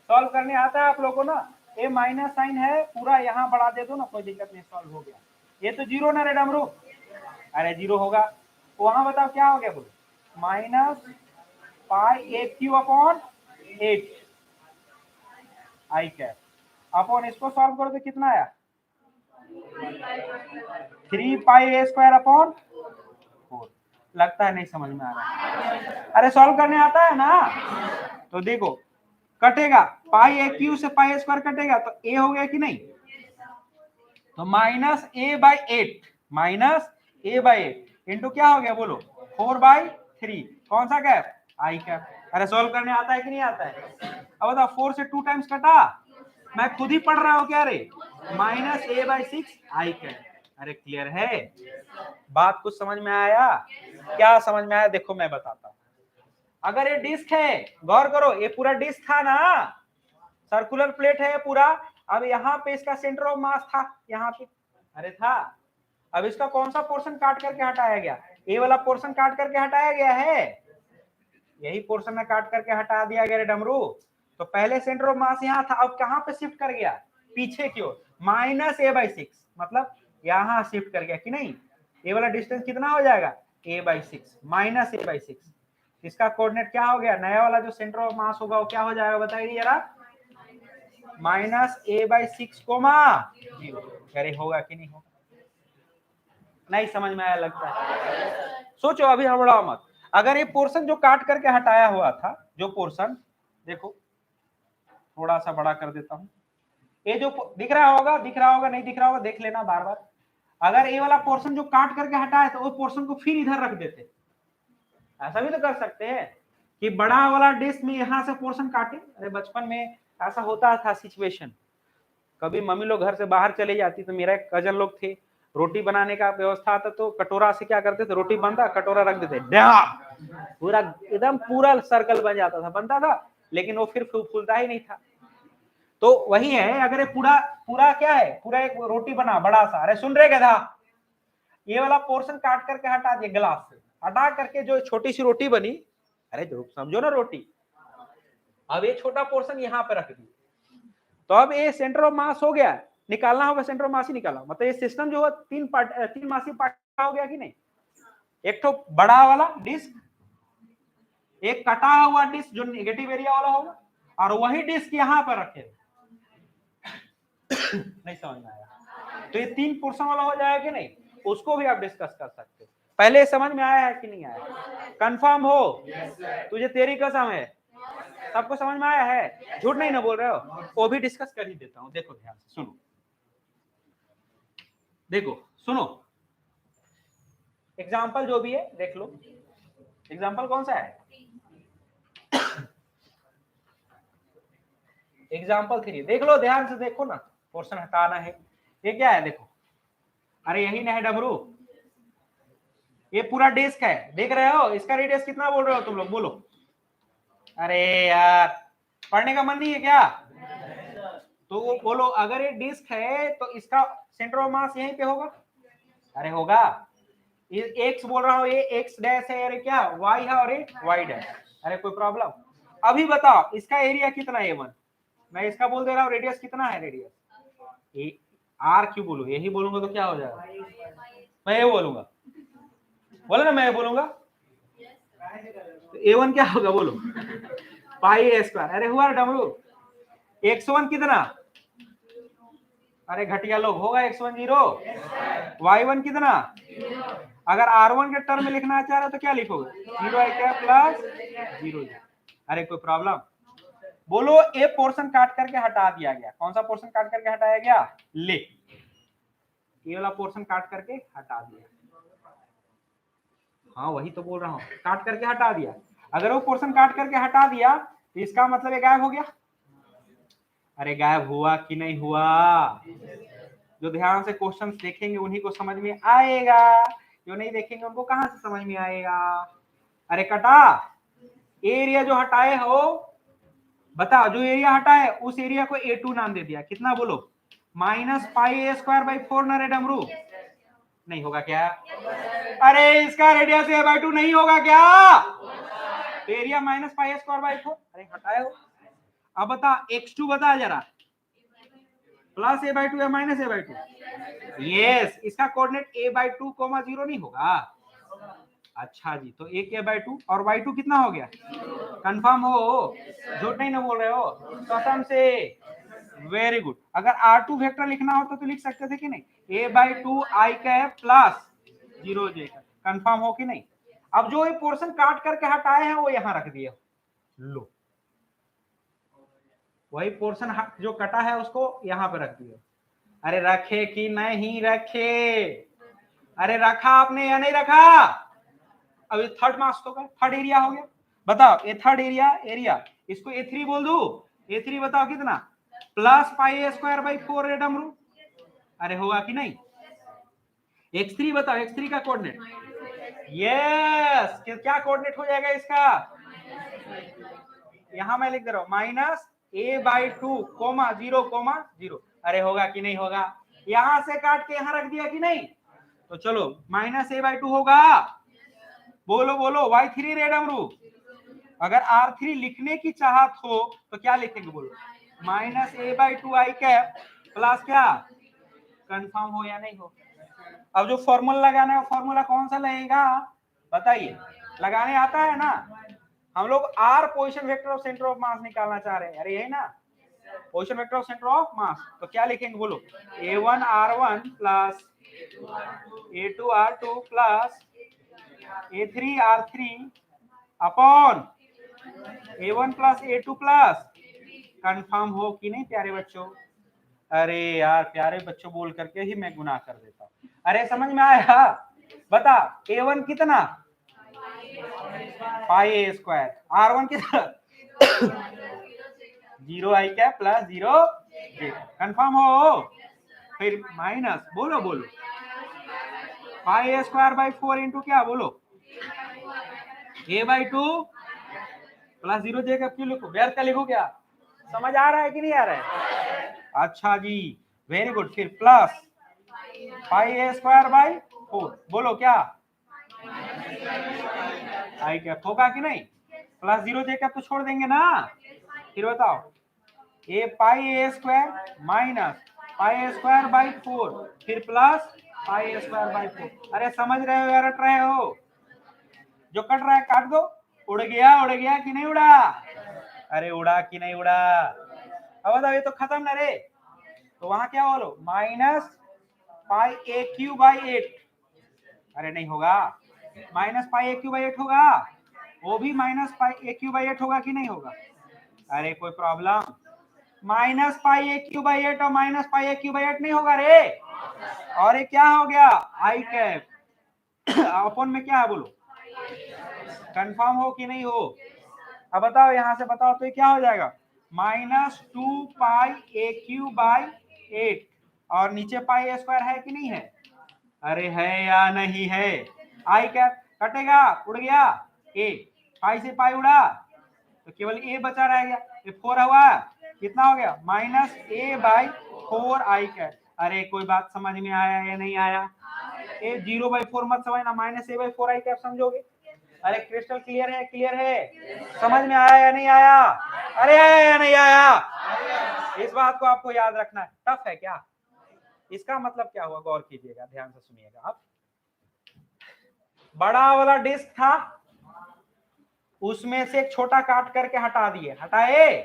Speaker 1: सॉल्व करने आता है आप लोगों को ना, ये माइनस साइन है पूरा यहाँ बढ़ा दे दो ना, कोई दिक्कत नहीं, सॉल्व हो गया। ये तो जीरो ना रे डमरू, अरे जीरो होगा, तो वहां बताओ क्या हो गया बोलो, माइनस पाई ए क्यू अपॉन 8 आई कैप अपॉन, इसको सॉल्व करो तो कितना आया, 3 पाई ए स्क्वायर अपॉन 4। लगता है नहीं समझ में आ रहा है, अरे सॉल्व करने आता है ना, तो देखो कटेगा पाई ए क्यू से पाई ए स्क्वायर कटेगा तो ए हो गया कि नहीं, तो minus A by 8, minus A by 8 into क्या हो गया बोलो 4/3, कौन सा कैप, आई कैप। अरे सॉल्व करने आता है कि नहीं आता है, अब बताओ 4 से 2 टाइम्स कटा, मैं खुद ही पढ़ रहा हूं क्या रे, minus A by 6 I cap. अरे क्लियर है, बात कुछ समझ में आया, क्या समझ में आया, देखो मैं बताता हूं। अगर ये डिस्क है, गौर करो, ये पूरा डिस्क था ना, सर्कुलर प्लेट है पूरा, अब यहाँ पे इसका सेंटर ऑफ मास था यहाँ पे, अरे था, अब इसका कौन सा पोर्शन काट करके हटाया गया, ए वाला पोर्शन काट करके हटाया गया है, यही पोर्शन में काट करके हटा दिया गया डमरू। तो पहले सेंटर ऑफ मास यहाँ था, अब कहां पे शिफ्ट कर गया, पीछे की ओर, माइनस ए बाई 6, मतलब यहाँ शिफ्ट कर गया कि नहीं, ए वाला डिस्टेंस कितना हो जाएगा, ए बाई 6 माइनस ए बाई 6, इसका कोऑर्डिनेट क्या हो गया, नया वाला जो सेंटर ऑफ मास होगा वो क्या हो जाएगा बताइए जरा, माइनस ए बाई 6 कोमा 0। अरे होगा कि नहीं होगा, नहीं समझ में आया लगता है, सोचो अभी हड़बड़ाओ मत। अगर ये पोर्शन जो काट करके हटाया हुआ था, जो पोर्शन, देखो थोड़ा सा बड़ा कर देता हूं, ये जो दिख रहा होगा, दिख रहा होगा नहीं दिख रहा होगा देख लेना बार बार, अगर ये वाला पोर्शन जो काट करके हटाया तो वो पोर्शन को फिर इधर रख देते, ऐसा भी तो कर सकते हैं कि बड़ा वाला डिस्क में यहां से पोर्शन काटे। अरे बचपन में ऐसा होता था सिचुएशन, कभी मम्मी लोग घर से बाहर चले जाती तो मेरा एक कजन लोग थे, रोटी बनाने का व्यवस्था था तो कटोरा से क्या करते थे, रोटी बनता कटोरा रख देते, पूरा एकदम पूरा सर्कल बन जाता था, बनता था, लेकिन वो फिर फूलता ही नहीं था। तो वही है, अगर ये पूरा पूरा क्या है, पूरा एक रोटी बना बड़ा सा, अरे सुन रहे गधा, ये वाला पोर्शन काट करके हटा दिया गिलास से, हटा करके जो छोटी सी रोटी बनी, अरे जो समझो ना रोटी, अब ये छोटा पोर्शन यहाँ पे रख दिया, तो अब ये सेंटर ऑफ मास हो गया, निकालना होगा सेंटर ऑफ मास ही निकाला, मतलब ये सिस्टम जो है तीन मासी पार्ट हो गया कि नहीं, एक तो बड़ा वाला डिस्क, एक कटा हुआ डिस्क जो नेगेटिव एरिया वाला होगा, और वही डिस्क यहाँ पर रखे नहीं समझ में आया, तो ये 3 पोर्शन वाला हो जाएगा कि नहीं, उसको भी आप डिस्कस कर सकते हो। पहले समझ में आया है कि नहीं आया, कंफर्म हो, तुझे तेरी कसम है, सबको समझ में आया है, झूठ नहीं ना बोल रहे हो, वो भी डिस्कस कर ही देता हूं, देखो ध्यान से सुनो, देखो सुनो, एग्जाम्पल जो भी है देख लो, एग्जाम्पल कौन सा है, एग्जाम्पल 3 देख लो, ध्यान से देखो ना, पोर्शन हटाना है, ये क्या है देखो, अरे यही ना है डमरू, ये पूरा डिस्क है, देख रहे हो, इसका रेडियस कितना बोल रहे हो तुम लोग, बोलो, अरे यार पढ़ने का मन नहीं है क्या, तो वो बोलो, अगर ये डिस्क है तो इसका सेंटर ऑफ मास यहीं पे होगा, अरे होगा, ये एक्स बोल रहा हूं, ये एक्स डैश है, अरे क्या वाई है और ये वाई डैश, अरे कोई प्रॉब्लम, अभी बताओ इसका एरिया कितना है, A1, मैं इसका बोल दे रहा हूँ रेडियस कितना है, रेडियस आर क्यों बोलूं, यही बोलूंगा तो क्या हो जाएगा, मैं ये बोलूंगा, बोलो ना, मैं बोलूंगा, तो A1 क्या होगा बोलो, पाई ए स्क्वायर, अरे हुआ डमरू, x1 कितना, अरे घटिया लोग, होगा x1 0, y1 कितना, अगर r1 के टर्म में लिखना चाह रहे हो तो क्या लिखोगे, 0 क्या प्लस 0, अरे कोई प्रॉब्लम, बोलो ए पोर्शन काट करके हटा दिया गया, कौन सा पोर्शन काट करके हटाया गया, ले ये वाला पोर्शन काट करके हटा दिया, हाँ वही तो बोल रहा हूँ, काट करके हटा दिया, अगर वो पोर्शन काट करके हटा दिया तो इसका मतलब ये गायब हो गया, अरे गायब हुआ कि नहीं हुआ, जो ध्यान से क्वेश्चंस देखेंगे उन्हीं को समझ में आएगा, जो नहीं देखेंगे उनको कहां से समझ में आएगा, अरे कटा, एरिया जो हटाए हो, बता जो एरिया हटाए उस एरिया को A2 नाम दे दिया, कितना बोलो, minus pi A square by 4 ना रे डमरू, नहीं होगा क्या, अरे इसका रेडियस A/2 नहीं होगा क्या, area minus pi A square by 4, अरे हटाए हो, अब बता x2 बता जरा, प्लस A/2 या माइनस A/2, यस, इसका कोऑर्डिनेट A/2, 0 नहीं होगा, अच्छा जी, तो a के बाई 2 और y2 कितना हो गया, कंफर्म हो, झूठ नहीं ना बोल रहे हो, कसम से, वेरी गुड, अगर R2 वेक्टर लिखना हो तो लिख सकते थे कि नहीं, A/2 i cap plus 0j, confirm हो कि नहीं, अब जो ये पोर्शन काट करके हटाए हैं वो यहां रख दिया, लो वही पोर्शन जो कटा है उसको यहाँ पे रख दिए। अरे रखे कि नहीं रखे? अरे रखा आपने या नहीं रखा? अब ये थर्ड मास तो थर्ड एरिया हो गया। बताओ ये थर्ड एरिया इसको A3 बोल दू। A3 बताओ कितना? Plus pi square by 4 redeem रू। अरे होगा कि नहीं? x3 बताओ, x3 का कोऑर्डिनेट। यस, क्या कोऑर्डिनेट हो जाएगा इसका? यहां मैं लिख दे रहा हूं -a/2 कोमा 0,0। अरे होगा कि नहीं होगा? यहां से काट के यहां रख दिया कि नहीं? तो चलो -a/2 होगा। बोलो बोलो y3 रेडम रू। अगर r3 लिखने की चाहत हो तो क्या लिखेंगे? बोलो -a/2 आई कैप प्लस क्या? कंफर्म हो या नहीं हो? अब जो फॉर्मूला लगाना है वो फॉर्मूला कौन सा लगेगा बताइए? लगाने आता है ना? हम लोग r position vector of centre of मास निकालना चाह रहे हैं। अरे यही ना position vector of centre of मास। तो क्या लिखेंगे बोलो? a1r1 plus a2r2 plus a3r3 upon a1 plus a2 plus. Confirm हो कि नहीं प्यारे बच्चों? अरे यार प्यारे बच्चों बोल करके ही मैं गुनाह कर देता हूँ। अरे समझ में आया? बता a1 कितना? पाई a स्क्वायर। r1 कितना? 0 i cap plus 0 j। Confirm हो? फिर माइनस बोलो बोलो पाई a स्क्वायर बाई 4 इंटू क्या? बोलो a/2 प्लस 0 j का क्यों लिखो? व्यर्थ का लिखो क्या? समझ आ रहा है कि नहीं आ रहा है? अच्छा जी वेरी गुड। फिर plus pi a square by 4 बोलो क्या? आई कैप होगा कि नहीं? प्लस 0 j कैप तो छोड़ देंगे ना। फिर बताओ a pi a square minus pi a square by 4 फिर plus pi a square by 4। अरे समझ रहे हो या रट रहे हो? जो कट रहा है काट दो। उड़ गया कि नहीं उड़ा? अरे उड़ा कि नहीं उड़ा? अब बताओ ये तो खत्म ना रे। तो वहां क्या बोलो? Minus pi a Q by 8। अरे नहीं होगा। Minus pi a Q by 8 होगा। वो भी minus pi a Q by 8 होगा कि नहीं होगा? अरे कोई problem? Minus pi a Q by 8 और minus pi a Q by 8 नहीं होगा रे। और ये क्या हो गया? आई कैप अपन में क्या है बोलो? कंफर्म हो कि नहीं हो? अब बताओ यहां से बताओ तो ये क्या हो जाएगा? -2 पाई a क्यू बाई 8 और नीचे पाई a स्क्वायर है कि नहीं है? अरे है या नहीं है? आई कैप कटेगा उड़ गया a, पाई से पाई उड़ा तो केवल a बचा रह गया। ये 4 हुआ कितना हो गया? -a/4 आई कैप। अरे कोई बात समझ में आया या नहीं आया? a 0/4 मत समझना -a/4 आई कैप समझोगे। अरे क्रिस्टल क्लियर है? क्लियर है? समझ में आया या नहीं आया? अरे आया या नहीं आया? इस बात को आपको याद रखना है। टफ है क्या? इसका मतलब क्या हुआ? गौर कीजिएगा, ध्यान से सुनिएगा। आप बड़ा वाला डिस्क था उसमें से एक छोटा काट करके हटा दिए। हटाए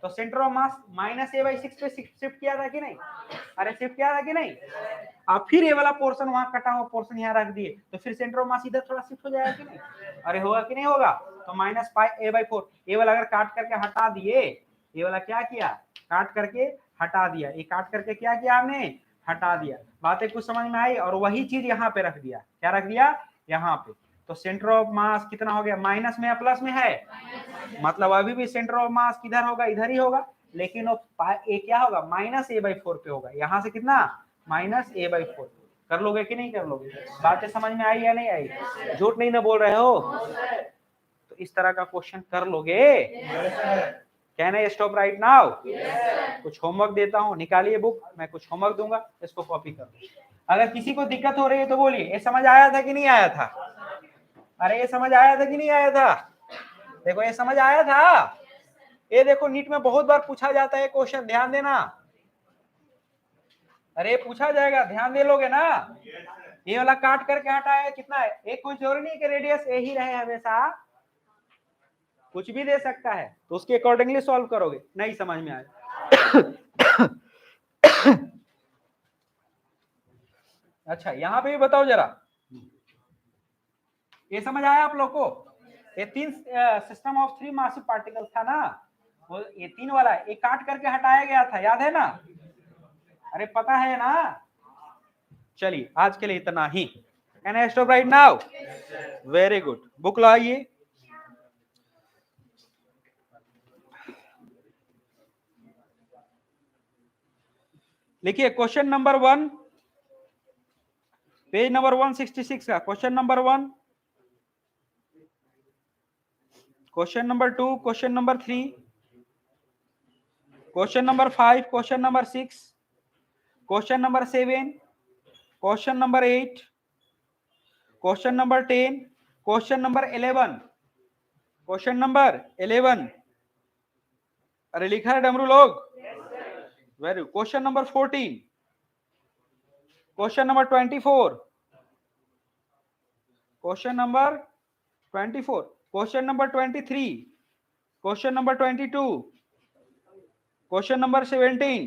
Speaker 1: तो सेंटर ऑफ मास -a/6 पे शिफ्ट किया था कि नहीं? अरे शिफ्ट किया था कि नहीं? अब फिर ये वाला पोर्शन वहां कटा हुआ पोर्शन यहाँ रख दिए तो फिर सेंटर ऑफ मास इधर थोड़ा शिफ्ट हो जाएगा कि नहीं? अरे होगा कि नहीं होगा? तो -a/4 ये वाला अगर काट करके हटा दिए, ये वाला क्या किया? काट करके हटा दिया। ये काट करके क्या किया आपने? हटा दिया। बातें कुछ समझ में आई? और वही चीज यहाँ पे रख दिया। क्या रख दिया? यहाँ पे। तो सेंटर ऑफ मास कितना हो गया? माइनस में या प्लस में है? मतलब अभी भी सेंटर ऑफ मास किधर होगा? इधर ही होगा। लेकिन ए क्या होगा? -a/4 पे होगा। यहाँ से कितना? -a/4। कर लोगे कि नहीं कर लोगे? बातें समझ में आई या नहीं आई? झूठ नहीं ना बोल रहे हो? तो इस तरह का क्वेश्चन कर लोगे? Can I stop right now? कुछ होमवर्क देता हूँ, निकालिए बुक, मैं कुछ होमवर्क दूंगा, इसको कॉपी कर लो। अगर किसी को दिक्कत हो रही है तो बोलिए। ये समझ आया था कि नहीं आया था? अरे ये समझ आया था कि नहीं आया था? देखो ये समझ आया था। ये देखो नीट में बहुत बार पूछा जाता है क्वेश्चन, ध्यान देना। अरे पूछा जाएगा, ध्यान दे लोगे ना? ये वाला काट करके हटाया कितना है? एक कोई जरूरी नहीं कि रेडियस ए ही रहे हमेशा, कुछ भी दे सकता है। तो उसके अकॉर्डिंगली सॉल्व करोगे। नहीं समझ में आया? अच्छा यहाँ पे भी बताओ जरा, ये समझ आया आप लोग को? ये 3 सिस्टम ऑफ 3 मासिव पार्टिकल था ना? वो ये 3 वाला है, एक काट करके हटाया गया था, याद है ना? अरे पता है ना? चलिए आज के लिए इतना ही। Can I stop right now? Very good, book लाइए। लिखिए क्वेश्चन नंबर 1, पेज नंबर 166 का question number 1, question number 2, question number 3, question number 5, question number 6, question number 7, question number 8, question number 10, question number 11, question number 11। अरे लिखा है डमरू लोग? Very good. Question number 14, question number 24, question number 24, question number 23, question number 22, question number 17,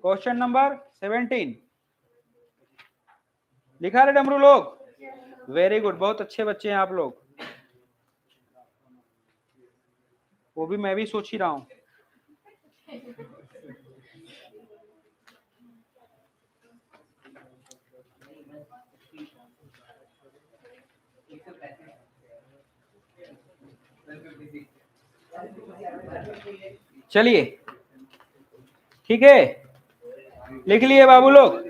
Speaker 1: question number 17। लिखा है डमरू लोग? वेरी गुड, बहुत अच्छे बच्चे हैं आप लोग। वो भी मैं भी सोच ही रहा हूं। चलिए ठीक है, लिख लिए बाबू लोग,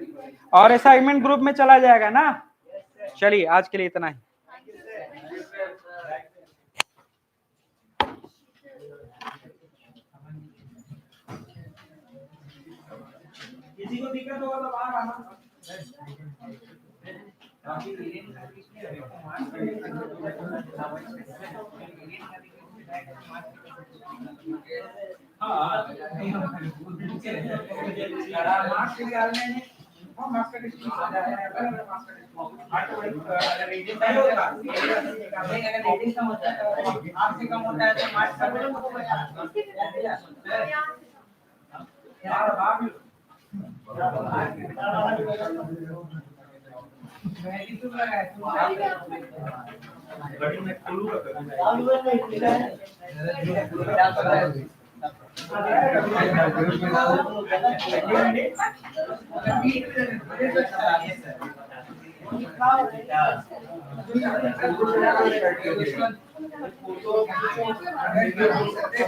Speaker 1: और असाइनमेंट ग्रुप में चला जाएगा ना? चलिए आज के लिए इतना ही। किसी को दिक्कत होगा तो बाहर आना।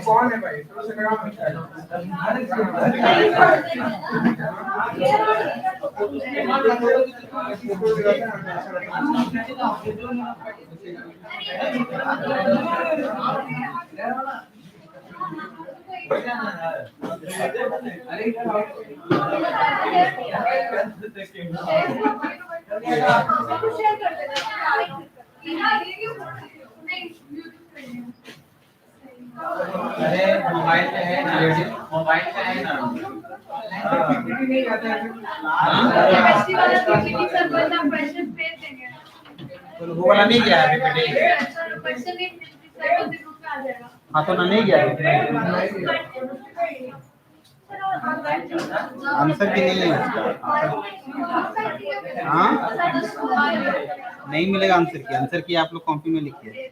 Speaker 1: कौन है भाई? अरे मोबाइल पे है ना, मोबाइल पे है ना। वो वाला नहीं गया है हाँ तो ना नहीं गया आंसर भी नहीं है हाँ नहीं मिलेगा आंसर की आप लोग कॉपी में लिखिए।